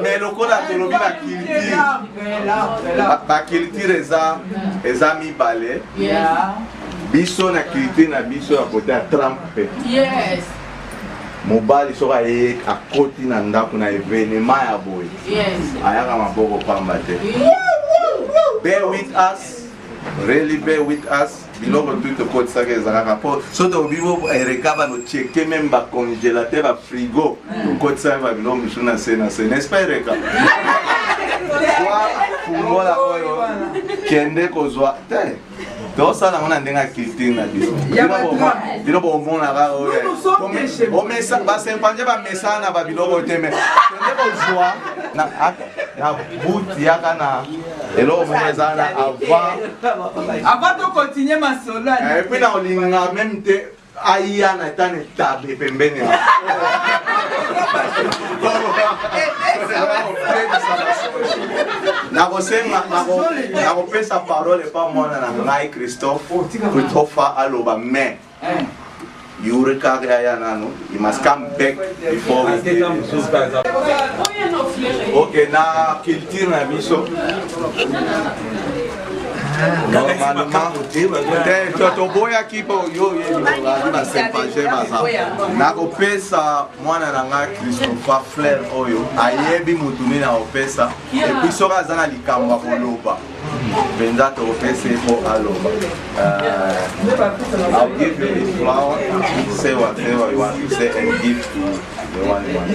mais lokola tolobi na culture baculture eza mibale biso na culture na biso ya kote ya Trump mpe mobali soki aye akoti na ndako na evenema ya boye ayaka maboko pamba te bear with us really bear with us biloko tu tokotisaka ezalaka mpo so tobi erekaba nocheke meme bacongélateur bafrigo tokotisaka babiloko misu na se n'est-ce pas ereka fungola oyo kende kozwa te tosala ngo na ndenge ya culture na biso bino bomonaka oyo basempanje bamesana na babiloko te me kende kozwa na buti yaka na eloko moko eza na avant tokontinue masolo epuis na olinga meme te aya na etane tabe pembeni nakopesa parole pa mwana na ngai Christopher aloba mais Eureka ya nano, you must come back before we do this. Okay, na culture na biso. Toboya kipo yo na sempaje baza. Nakopesa mwana na nga Christopher Flair oyo ayebi mutumi na opesa et puis soka zana likamba koloba. Benza topese po aloba. I'll give you this flower. Say whatever you want to say and give to the one you want.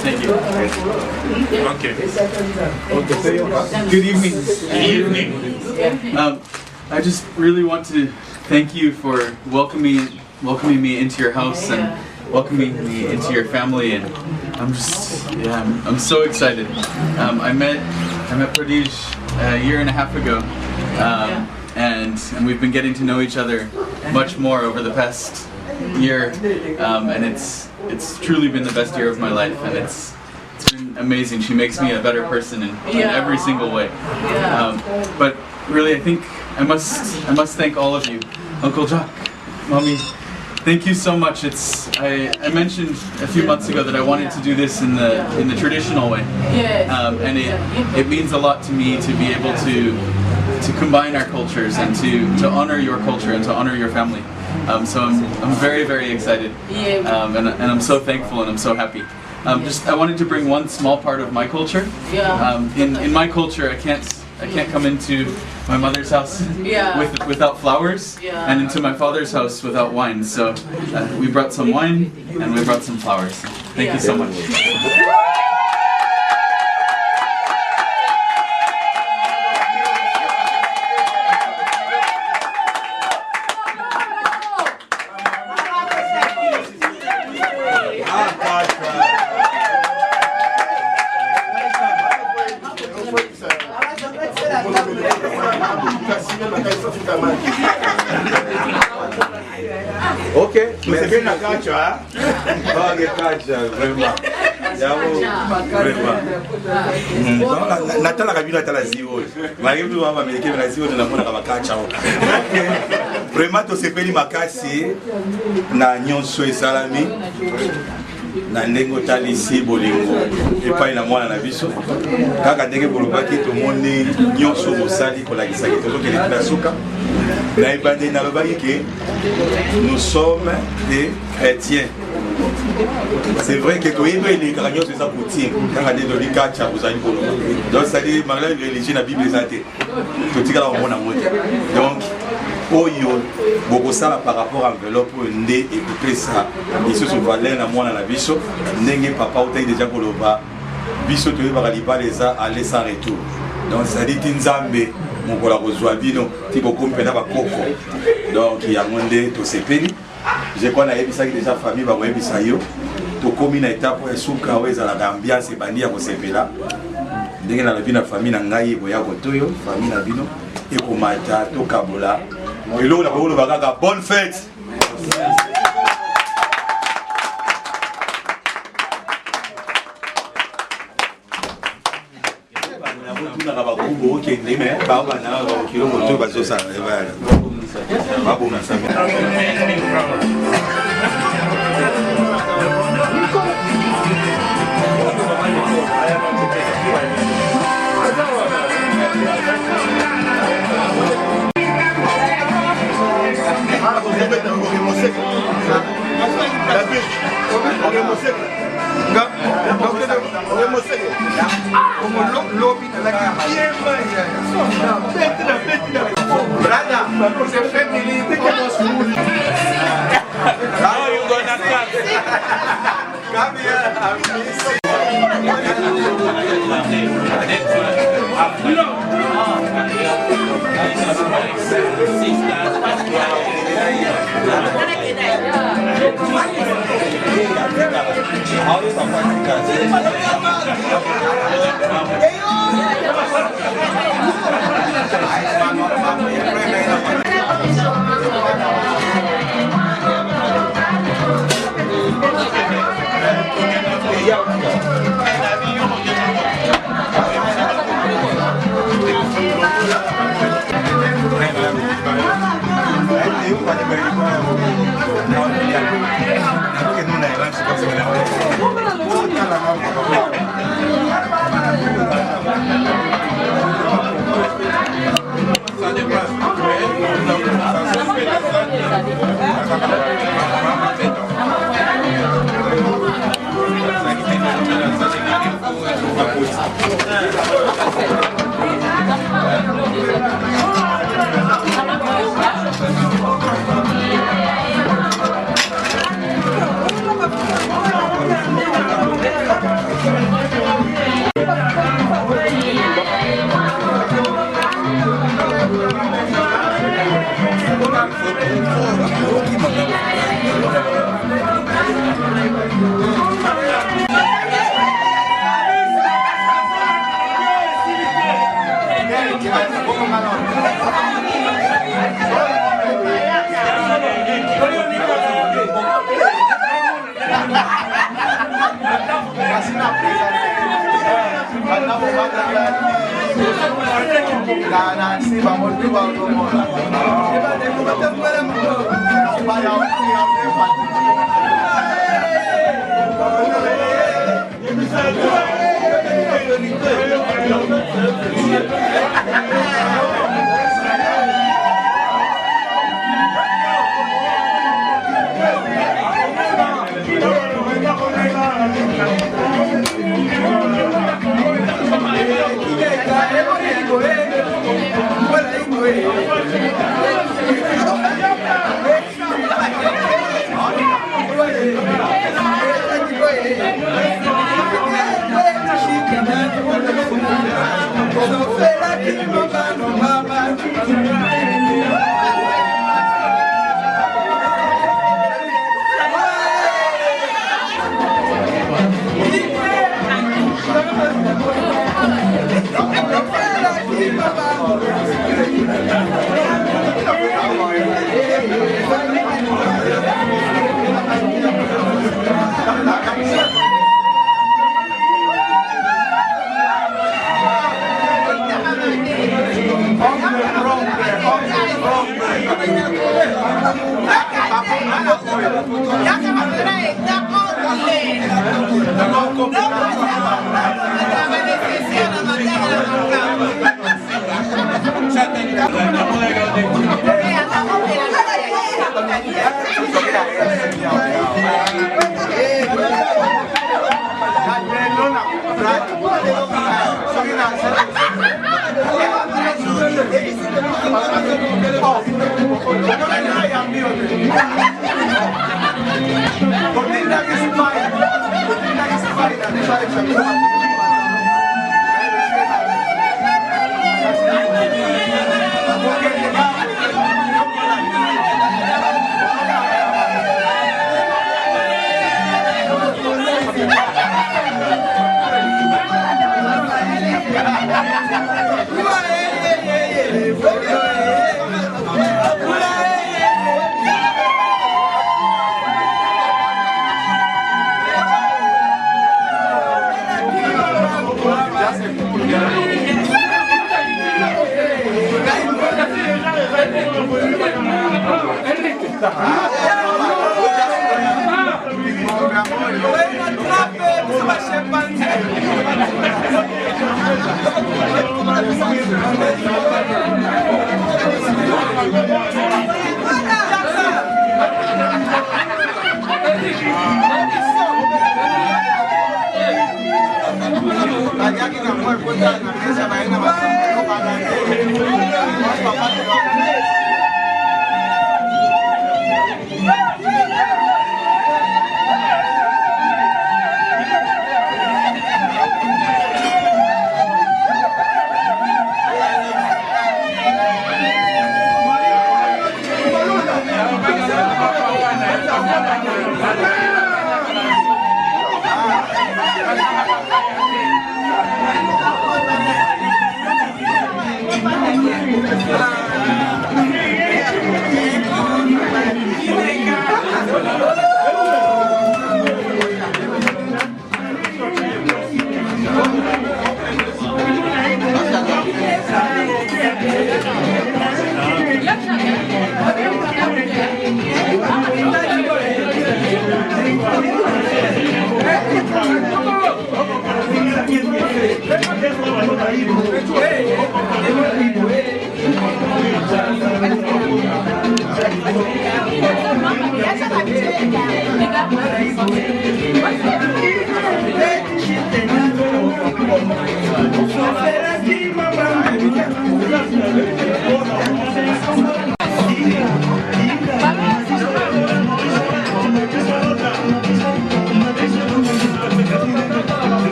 Thank you. Okay. Good evening. I just really want to thank you for welcoming me into your house and welcoming me into your family, and I'm so excited. I met Pradesh a year and a half ago, and we've been getting to know each other much more over the past year, and it's truly been the best year of my life, and it's been amazing. She makes me a better person in every single way. But really, I think I must thank all of you, Uncle Jacques, Mommy. Thank you so much. I mentioned a few months ago that I wanted to do this in the traditional way, and it means a lot to me to be able to combine our cultures and to honor your culture and to honor your family. So I'm very, very excited, and I'm so thankful and I'm so happy. I wanted to bring one small part of my culture. In my culture, I can't come into my mother's house without flowers, and into my father's house without wine. So we brought some wine and we brought some flowers. Thank you so much. Okay, c'est bien la catch, hein? Pas de catch, vraiment. Natala kabila tala zio. Mayebu wa Amerika na zio na mona kama kacha. Vraiment to sepeli makasi na nyonso esalami. Na ndengo talisi bolingo epai na mwana na biso kaka ndenge bolobaki tomoni nyonso mosali kolakisa ke tozokende na suka na ebande na lobaki ke nous sommes des chrétiens. C'est vrai que toyeba elekaka nyonso eza coutume kaka nde tolikacha ozali koloba donc c'est-à-dire malgré religion na bible eza te totikala komona ngo te donc oyo bokosala par rapport à enveloppe nde ekopesa lisusu valeur na mwana na biso ndenge papa otai déjà koloba biso toyebaka libala eza aller sans retour donc c'est-à-dire ti nzambe mokola kozwa bino ti bokomi mpena bakoko donc yango nde tosepeli je crois nayebisaki déjà famille bakoyebisa yo tokomi na étape ya suka oyo ezalaka ambiance ebandi ya kosepela ndenge nalobi na famille na ngai eboya kotoyo famille na bino ekomata tokabola eloko na kokoloba kaka bonne fête.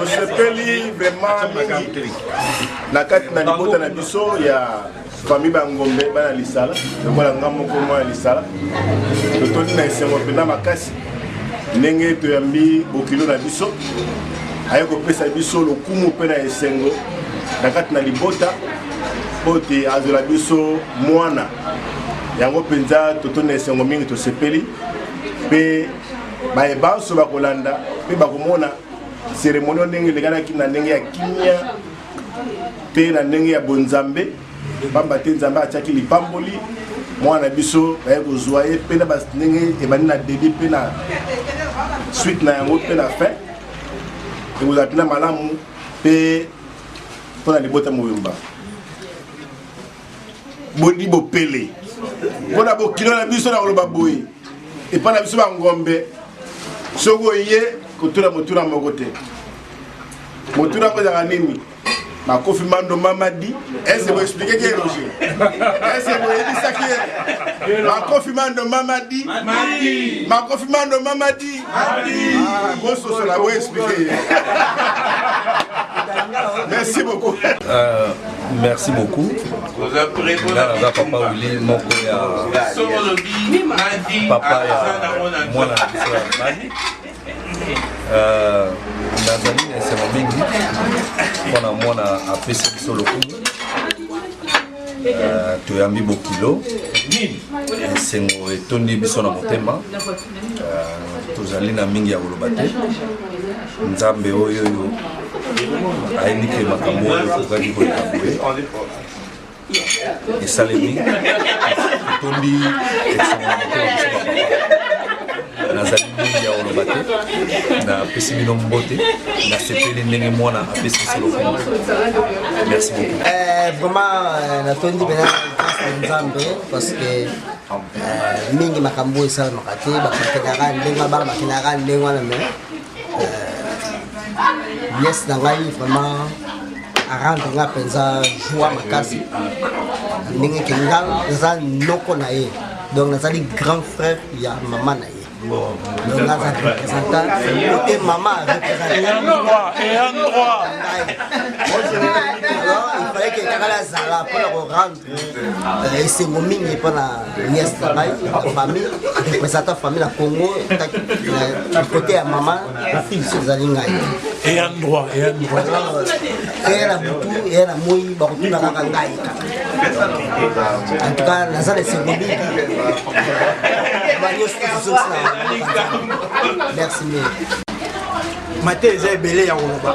Osepeli vraiment mingi na kati na libota na biso ya famille Bangombe bana lisala lokola ngambo komo ya lisala totoni na esengo pena makasi ndenge toyambi bokilo na biso aye kopesa biso lokumu pe na esengo na kati na libota pote azola biso mwana yango penza totoni na esengo mingi tosepeli pe bayebanso bakolanda pe bakomona cérémonie ndenge lekanaki na ndenge ya kimia pe na ndenge ya bonzambe pamba te nzambe atiaki lipamboli mwana biso baye kozwa ye pe na ndenge ebandi na début pe na suite na yango pe na fin ekozala mpena malamu pe mpona libota mobimba bodi bopele mpona bokilo na biso na koloba boye epa na biso Bangombe soki oye kotuna motuna moko te motuna moko ezaka nini Makofi Mando Mamadi. Est-ce que vous expliquez qui est Roger? Est-ce que vous expliquez qui est Makofi Mando Mamadi? Makofi Mando Mamadi? Ah, bon, ça vous expliquer. Merci beaucoup. Merci beaucoup. Papa Willy Moko ya papa ya mwana Madi. Nazali esema mingi mpona mwana apesi biso lokumu toyambi bokilo esengo etondi biso na motema tozali na mingi ya koloba te nzambe oyo ayebi ke makambo oyo tokaki koleka boye esalemi etondi esengo na motema biso nazali mingi ya koloba te napesi bino mbote nasepeli ndenge mwana apesi biso lokumu. Merci beaucoup. Vraiment natondi bena nzambe parce que mingi makambo esalamaka te bakendaka ndenge bana bakendaka ndenge wana me yes na ngai vraiment rendre nga penza joie makasi ndenge ke nga za noko na ye donc nazali grand frère ya mama na ye donc nga za représentant et maman représentant alors il fallait que kala zala pour rendre esengo mingi mpona nièce na ngai famille représentant famille na Congo na côté ya mama ezali ngai et endroit era butu era moi bakutuna kaka ngai en tout cas nazala esengo mingi merci mille mate eza ebele ya koloba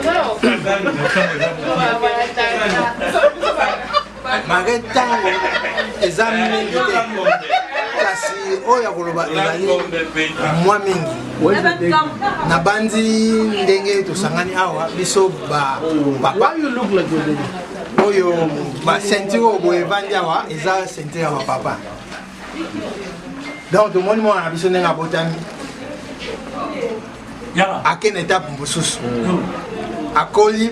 mare ntango eza mingi te kasi oyo ya koloba ezali mwa mingi nabandi ndenge tosangani awa biso bapapa oyo basentire oyo boye evandi awa eza sentire ya bapapa donc tomoni mwana na biso ndenge abotami akende etape mosusu akoli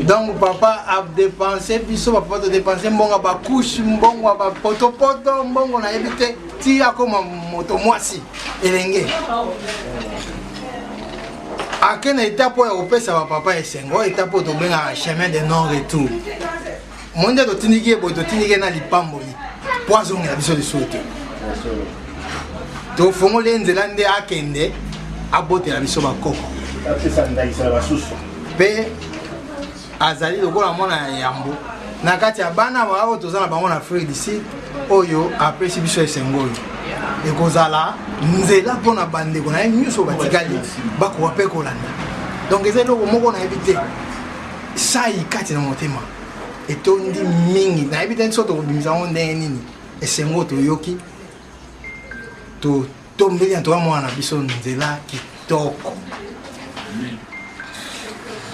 donc papa a dépensé biso papa to dépensé mbongo bakouche mbongo bapotopoto mbongo nayebi te ti akoma moto mwasi elenge akende etape oyo ya kopesa bapapa esengo oyo etape oyo tobengaka chemin de non retour monde totindiki ye boye totindiki ye na lipamboli po azongela biso lisusu te tofongoli nzela nde akende abotela biso bakoko mpe azali lokola mwana ya yambo na kati ya bana bao toza na bango na Afrique du Sud oyo apesi biso esengo oyo ekozala nzela mpona bandeko na ye nyonso batikali bakoka mpe kolanda donc eza eloko moko nayebi te sai kati na motema etondi mingi nayebi te so tokobimisa yango ndenge nini esengo toyoki tombeli antoka mwana na biso nzela kitoko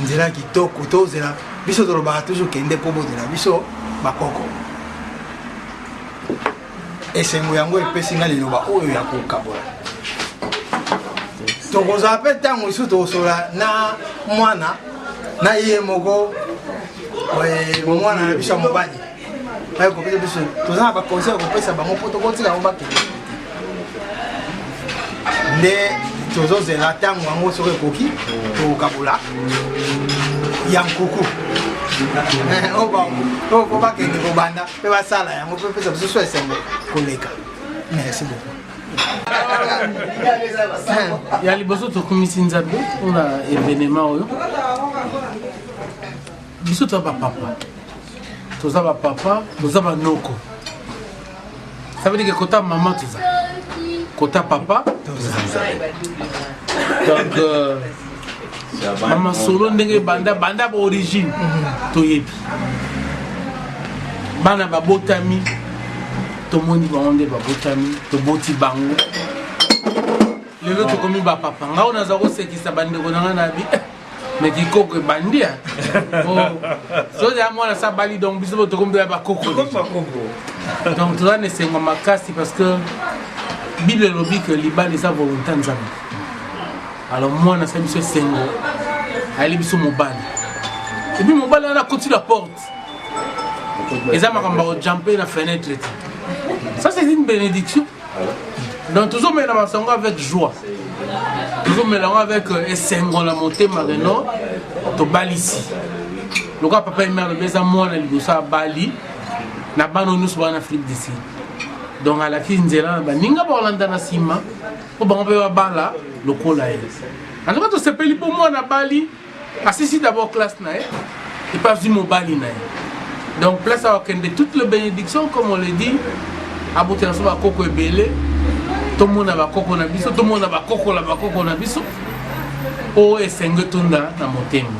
nzela kitoko tozela biso tolobaka toujours kende mpo botela biso bakoko esengo yango epesi nga liloba oyo ya kokabola tokozala mpe ntango lisu tokosola na mwana na ye moko mwana na biso ya mobali ayokopesa biso toza na baconseil ya kopesa bango mpo tokotika yango bakende nde tozozela ntango yango soki ekoki tokokabola ya nkuku oyo po bakende kobanda mpe basala yango mpe pesa biso so esengo koleka merci beaucoup ya liboso tokumisi nzambe mpona événement oyo biso toza bapapa toza banoko ça veut dire que kota mama toza kota papa donc mama solo ndenge banda ba origine toyebi bana babotami tomoni bango nde babotami toboti bango lelo tokomi bapapa ngao naza kosekisa bandeko na nga na bi mais kikoko ebandia soja mwana sa bali donc biso tokomi ya bakoko donc toza na esengo makasi parce que bible elobi que libala eza volonté nzambe alors mwana sa biso esengo ayeli biso mobali epuis mobali wana akoti la porte eza makambo akojampe na fenêtre te ça c'est une bénédiction donc tozomela masango avec joie tozomela yango avec esengo na motema reno tobalisi lokola papa et mère eza mwana liboso abali na bana nyonso bana Afrique du Sud donc alaki nzela na baninga bakolanda na nsima mpo bango mpe babala lokola ye antoka tosepeli mpo mwana bali asisi d'abord classe na ye epe azwi mobali na ye donc place akokende toutes les bénédictions comme on le dit abotela so bakoko ebele tomona bakoko na biso tomona bakoko na biso o esenge tunda na motema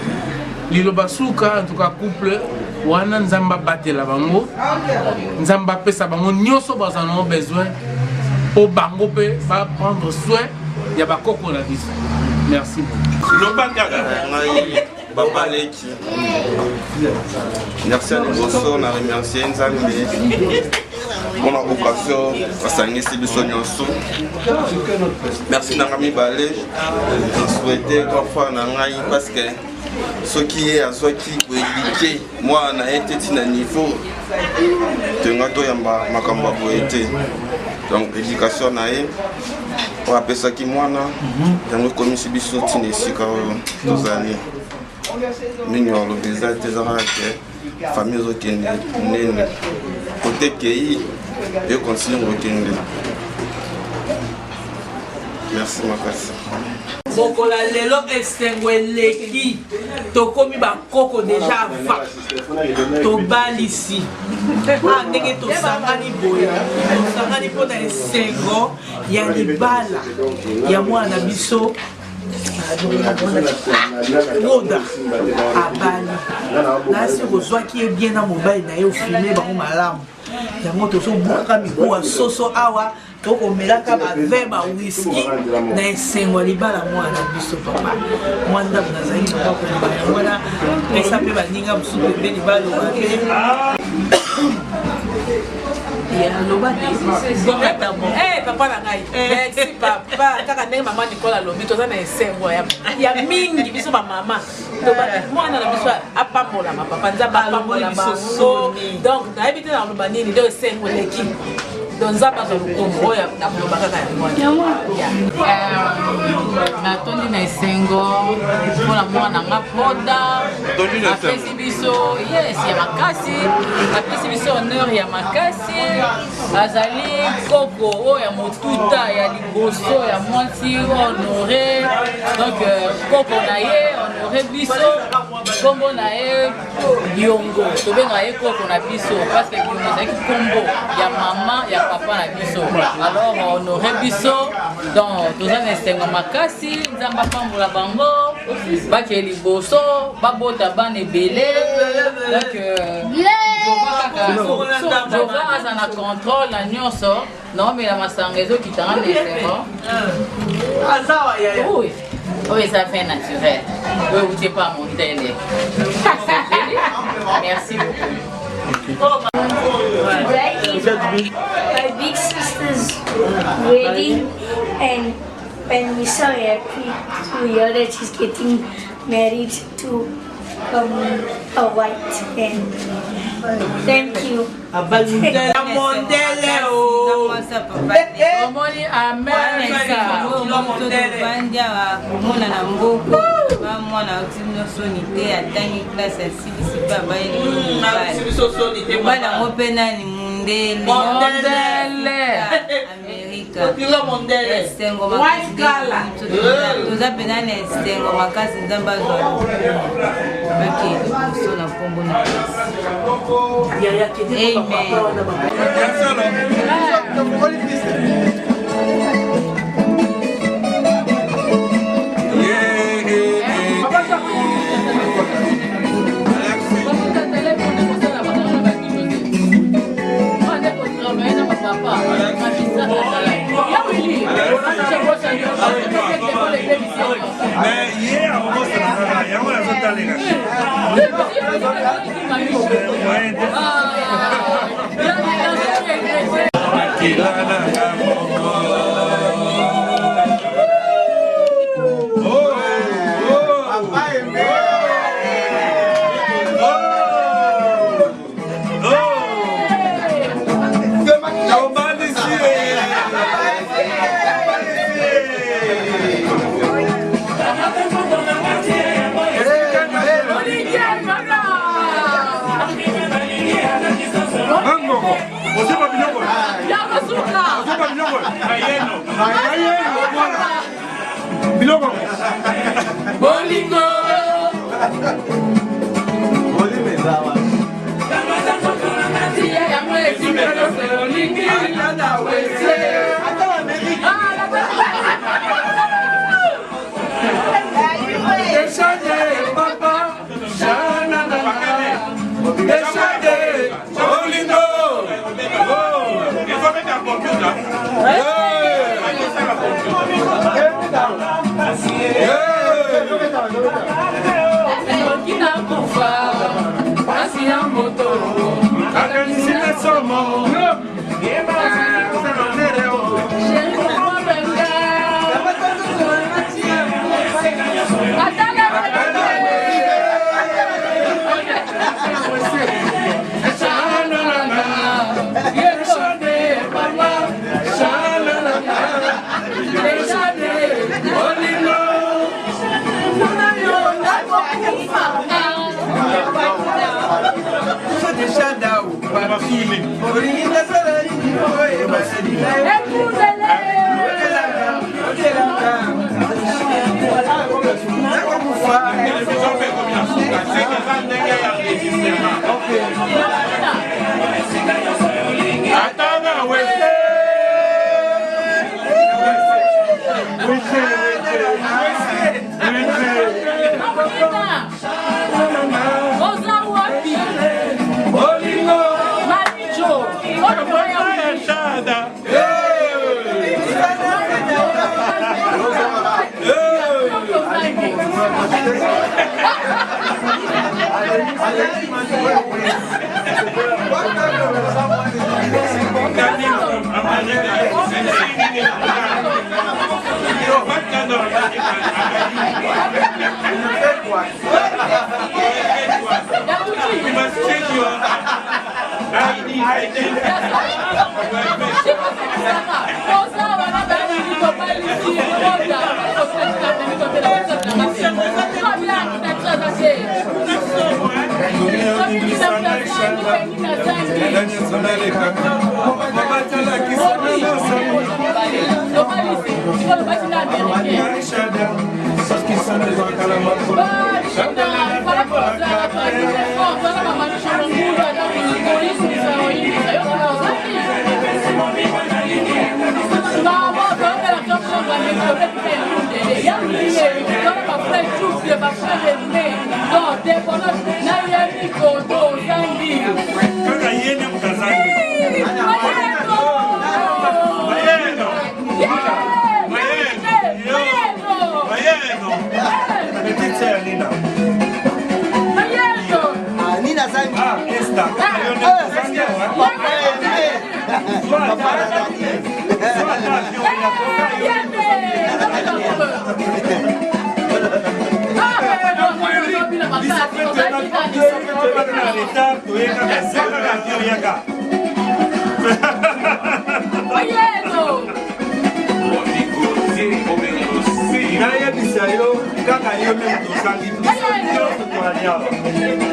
liloba suka en tout cas couple wana nzamba batela bango nzamba pesa bango nyonso bazana besoin po bango pe ba prendre soin ya bakoko na biso merci babaleki merci à liboso na remercier nzambe mpona occasion basangisi biso nyonso merci nanga mibale souhaite grandfrère na ngai parce que soki ye azwaki koéduke mwana na ye te ntina niveau tonga toyamba makambo ya boye te. Donc éducation na ye po apesaki mwana yango ekomisi biso ntina esika oyo tozali mingi balobi eza te ezalaka ke famille ezokende nene kote kei ekontinue kokende. Merci makasi. Bokola lelo esengo eleki tokomi bakoko deja ava tobalisi ndenge tosangani boye tosangani mpona esengo ya libala ya mwana biso Roda abali nasi kozwaki ye bien na mobali na ye ofilme bango malamu yango tozobukaka mikuwa soso awa tokomelaka bave bawiski na esengo libala mwana biso papa mwanda nazali papa koba yango wana esa mpe baninga mosusu pembeni baloba mpe papa na ngai merci papa kaka ndenge mama Nicole alobi toza na esengo ya mingi biso bamama mwana na biso apambolama papa nzambe apambola bango donc nayebi te na loba nini nde esengo eleki donc nzambe azwa lukombo oyo nakoloba kaka yango natondi na esengo mpona mwana nga poda apesi biso yes ya makasi apesi biso honneur ya makasi azali koko oyo ya motuta ya liboso ya mwasi honore donc koko na ye honore biso kombo na ye biongo tobenga ye koko na biso parce que biongo ezalaki kombo ya mama ya papa na biso alors honore biso donc toza na esengo makasi nzambe apambola bango bakee liboso babota bana ebele donc jova aza na contrôle na nyonso naomela masanga ezokitanga na esengo oyo eza fin naturel oyo outie pas montele merci beaucoup. My big sister's wedding, and when we saw her, we heard that she's getting married to a white man. Thank you. mwana soni te atangi klase asilisi pe abayebana ngo mpe nani mondele amerika esengo toza mpenza na esengo makasi nzambe azwa bakeli moso na nkombo na mais hier on va se faire ya on va se Bolingo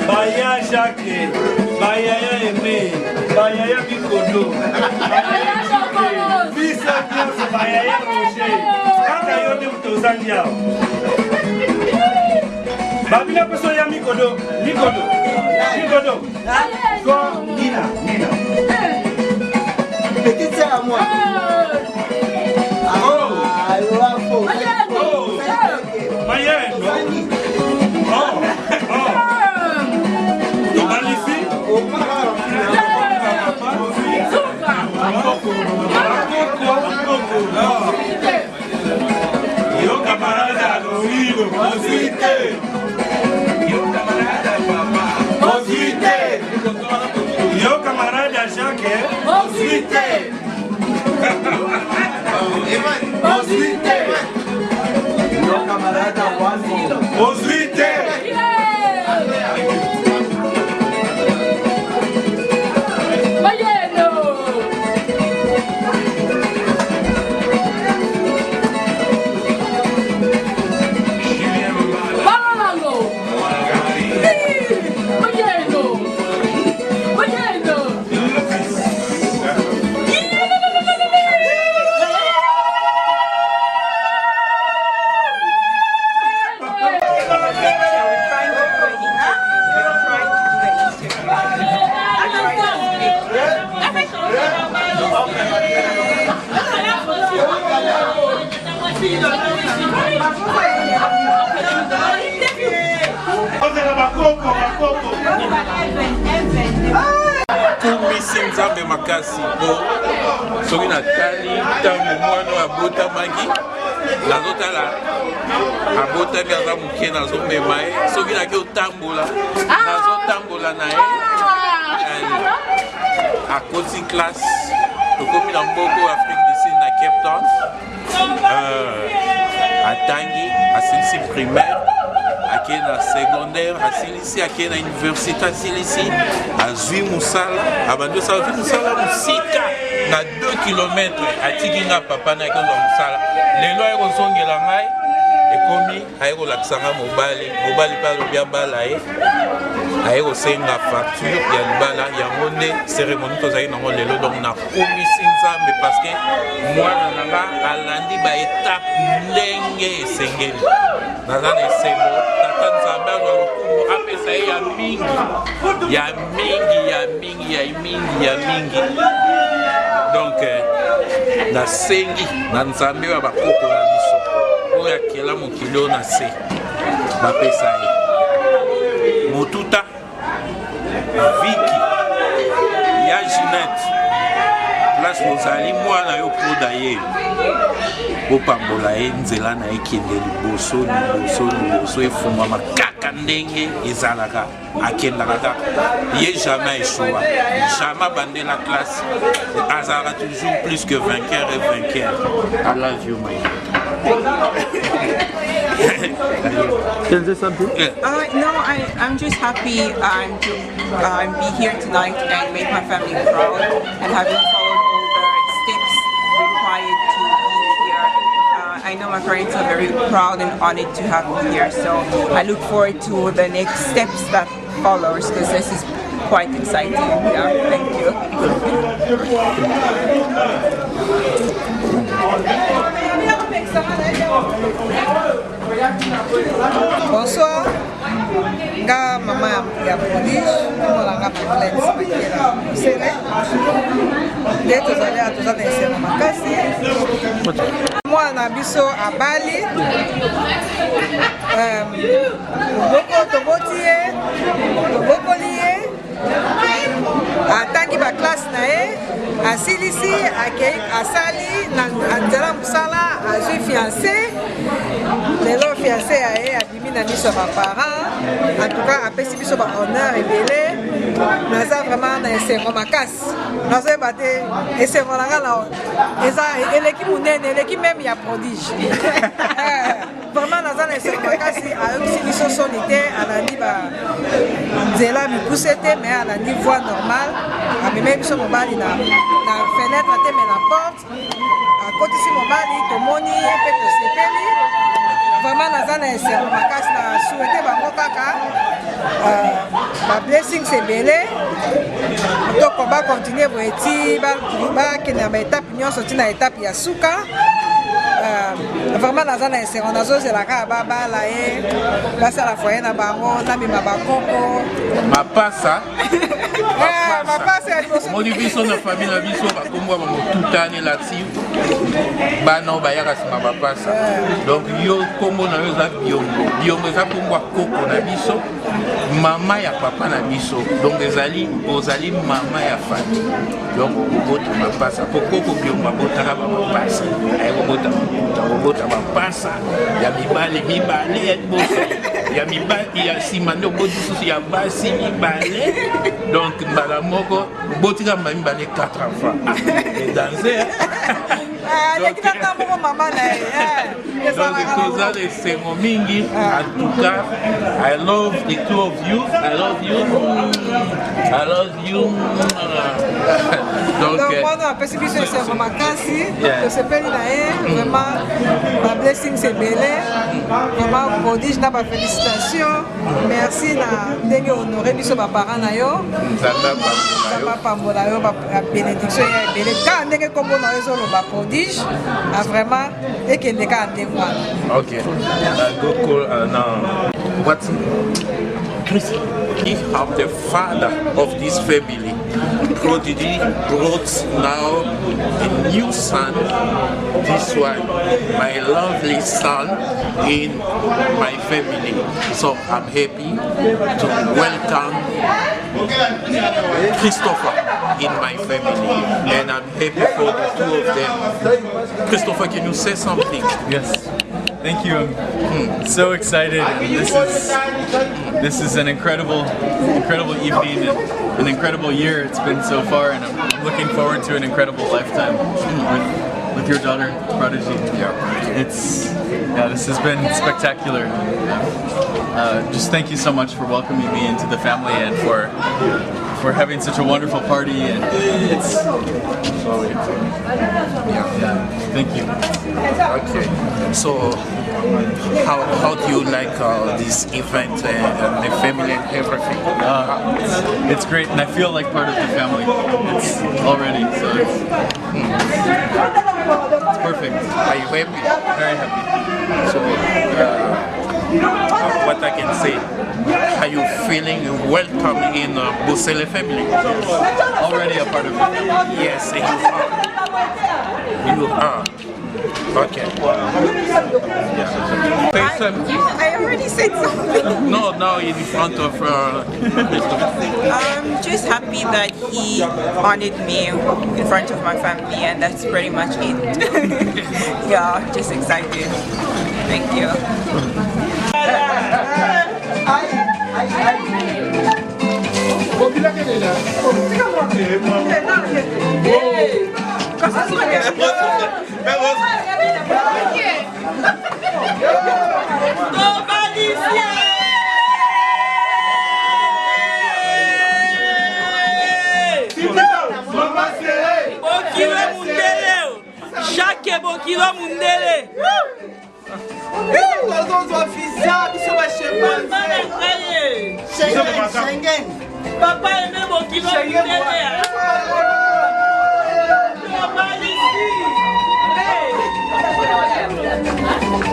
Baya Jacques, Baya Aimé, Baya Bikodo, Baya Roger, kaka yote mtozani yao. Babila peso ya Mikodo, Mikodo, Mikodo. Go Nina, Nina. Petite sœur à moi. Ah, oh, Maya, oh, oh. Yo camarada Lorigo, Mosite. Yo camarada Papa, Mosite. Yo camarada Jacques, Mosite. Mosite. Yo camarada Juan, Mosite. Nzambe makasi po soki natali ntango mwana abotamaki nazotala abotami aza moke nazomema ye soki naki otambola nazotambola na ye akoti classe tokomi na mboka Afrique du Sud na Cape Town atangi asilisi primaire akei na secondaire asilisi akei na université asilisi azwi mosala abandi osala azwi mosala mosika na 2 km atiki nga papa na akozwa mosala lelo aye kozongela ngai ekomi aye kolakisa nga mobali mpe alobi abala ye aye kosenga facture ya libala yango nde cérémonie tozali nango lelo donc nakomisi nzambe parce que mwana nanga alandi baétape ndenge esengeli naza na esengo tata nzambe azwa lokumu apesa ye ya mingi donc nasengi na nzambe ya bakoko na biso oyo akela mokili oyo na se bapesa ye motuta viki ya Ginette place bozali mwana yo poda ye bopambola ye nzela na ekende liboso efungwama kaka ndenge ezalaka akendaka kaka ye jamais échoua jamais abandé la classe azalaka toujours plus que vainqueur et vainqueur. I love you my Can you say something? No, I'm just happy I'm be here tonight and make my family proud and having followed all the steps required to be here. I know my parents are very proud and honored to have me here, so I look forward to the next steps that follows because this is quite exciting. Yeah, thank you. Bonsoir, nga mama ya prodige, komolanga Madeleine Sabakela Musele. Nde tozali atozana esengo makasi. Mwana biso abali. Toboti ye, tobokoli ye. Atangi ba classe na ye, asilisi asali na nzela mosala azwi fiancé. Lelo fiancé ya ye abimi na miso ba parents. En tout cas apesi biso ba honneur ebele. Naza vraiment na esengo makasi. Nazoyeba te esengo nanga na eza eleki monene, eleki meme ya prodige. Vraiment naza na esengo makasi ayokisi biso soni te alandi ba nzela mikuse te mais alandi voie normale amemi biso mobali na fenêtre te mais na porte akotisi mobali tomoni ye mpe tosepeli vraiment naza na esengo makasi na souhaite bango kaka bablessings ebele toko bakontinue boye ti bakende na baétape nyonso ti na étape ya suka vraiment naza na esengo nazozelaka babala ye basala foye na bango namema bakoko mapasa moni biso na famille na biso bakombwa bamotutani lati bana bayaka nsima bapasa donc yo kombo na yo eza biongo eza kombwa koko na biso mama ya papa na biso donc ozali mama ya famille donc okobota bapasa po koko biongo abotaka bamapasa ayekobota bapasa ya mibale ya liboso ya mibali ya nsima nde oboti susu ya basi mibale donc mbala moko obotika mibale 4 enfants edanse donc toza lesengo mingi en tout cas I love the two of you donc wana apesi biso esengo makasi tosepeli na ye vraiment bablessings ebele vraiment prodige na bafélicitation merci na ndenge honore biso baparent na yo nzambe apambola yo babénédiction ya ebele kaka ndenge kombo na yo ezoloba prodige vraiment ekende kaka ndenge wana What's of the father of this family, Prodigy brought now a new son, this one, my lovely son in my family. So I'm happy to welcome Christopher in my family, and I'm happy for the two of them. Christopher, can you say something? Yes. Thank you. I'm so excited. This is an incredible evening and an incredible year it's been so far, and I'm looking forward to an incredible lifetime with your daughter, Prodigy. This has been spectacular. Just thank you so much for welcoming me into the family and for we're having such a wonderful party, and it's thank you. Okay, so how do you like this event and the family and everything? It's great, and I feel like part of the family. It's already, so it's perfect. Are you happy? Very happy. So what I can say, are you feeling welcome in Bosele family? Already a part of it. Yes, you are. Okay. I already said something. No, now in front of I'm just happy that he honored me in front of my family, and that's pretty much it. Yeah, just excited. Thank you. Jacques Bokilo Mundele. Papa aimé Bokilo Mundele.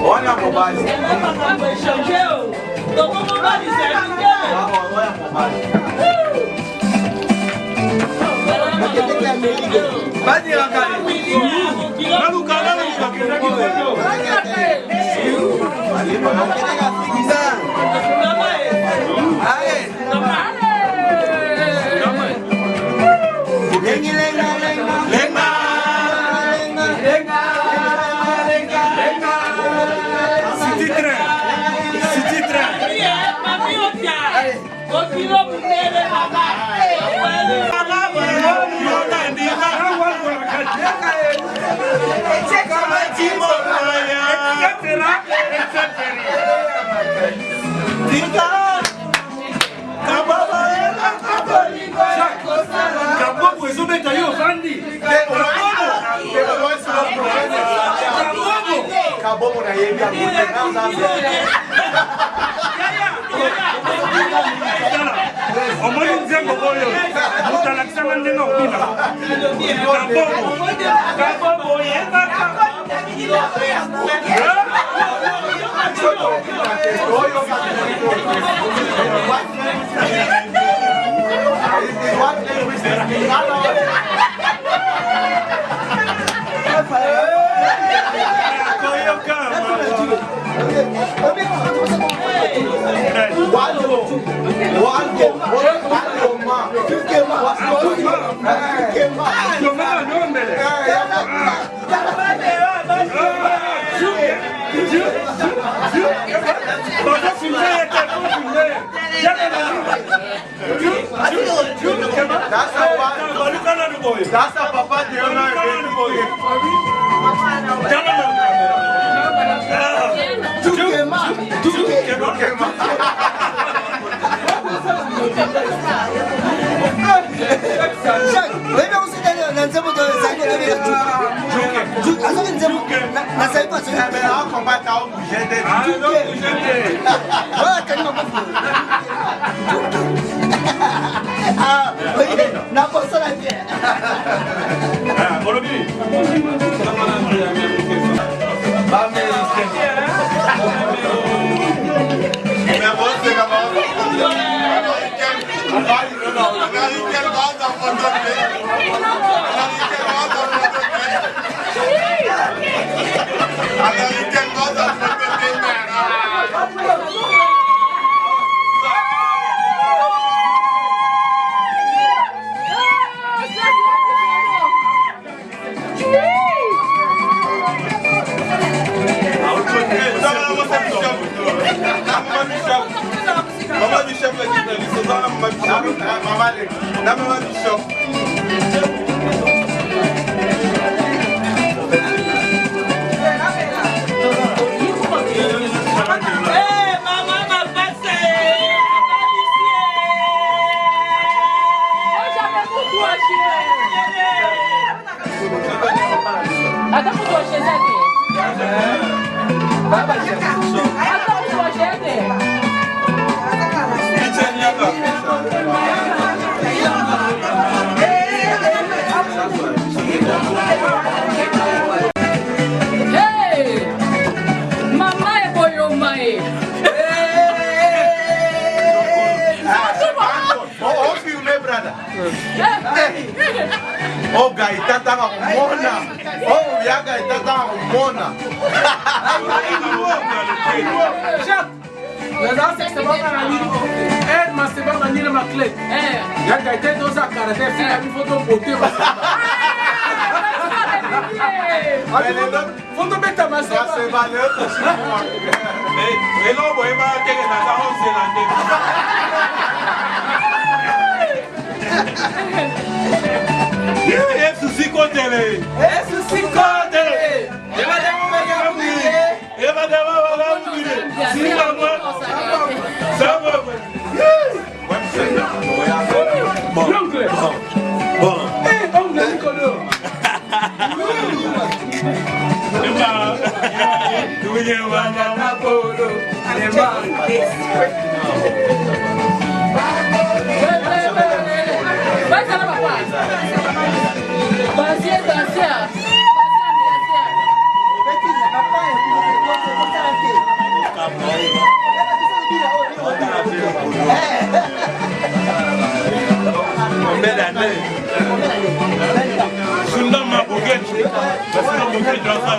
Olha mobile. That's a papa Attends pour toi chez elle. Attends pour toi chez elle. Hey! Mama est boyoma. Oh, filme, brother. Oh, gaita tanga kumona. Oh, ya gaita tanga kumona. Foto beta maseba. Elo boy ba kege na ta on zelande. Yesu sikotele. Yesu sikotele. Eba demo mega mugire. Eba demo mega mugire. Sima moi. Sabo. Bon. Bon. Eh, on le color. Sundama Boget, Basina Boget Jasa.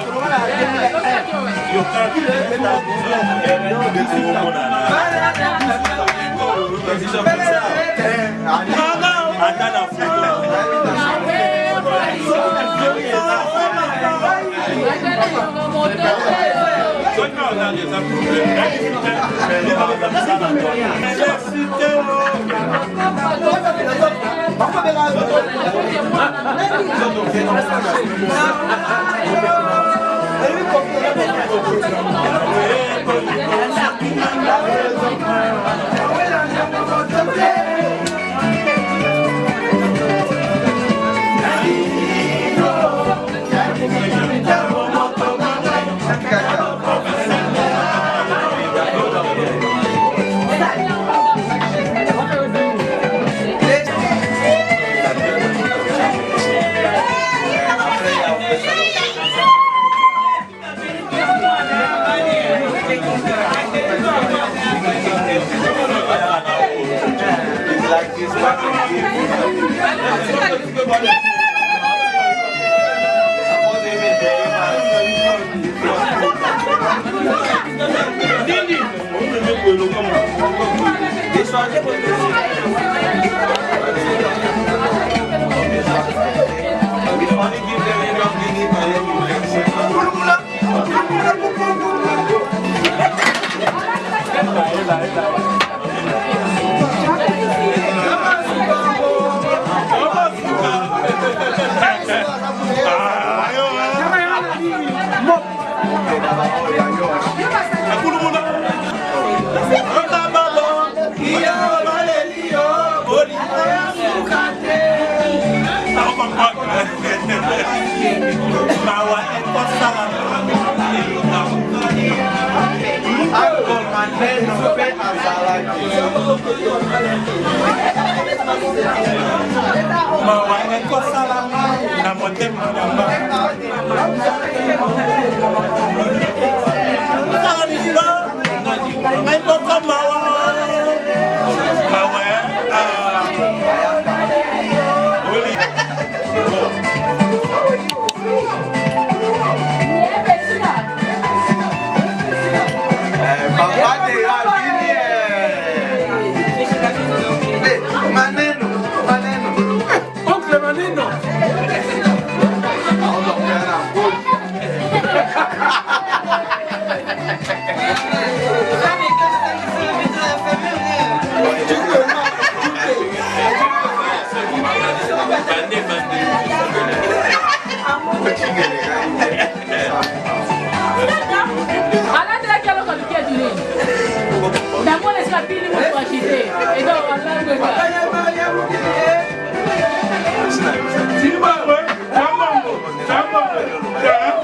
Zimbabwe, Zimbabwe, Zimbabwe,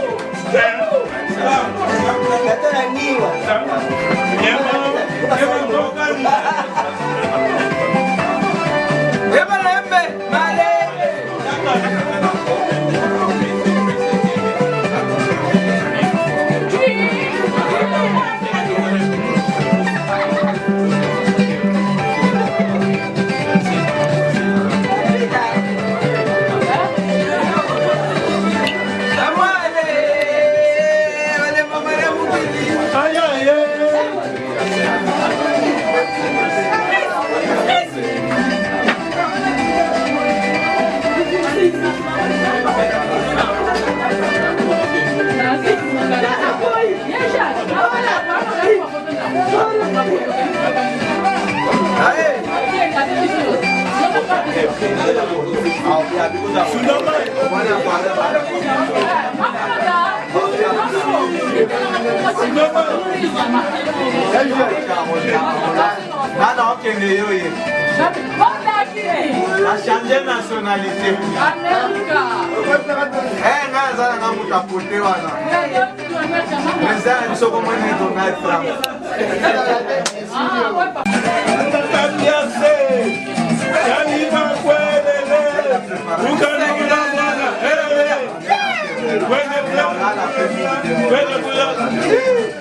Nana okende yoye. Na changer nationalité. Nga zala nga mutapote wana. Meza biso koma ni Donald Trump. Bueno,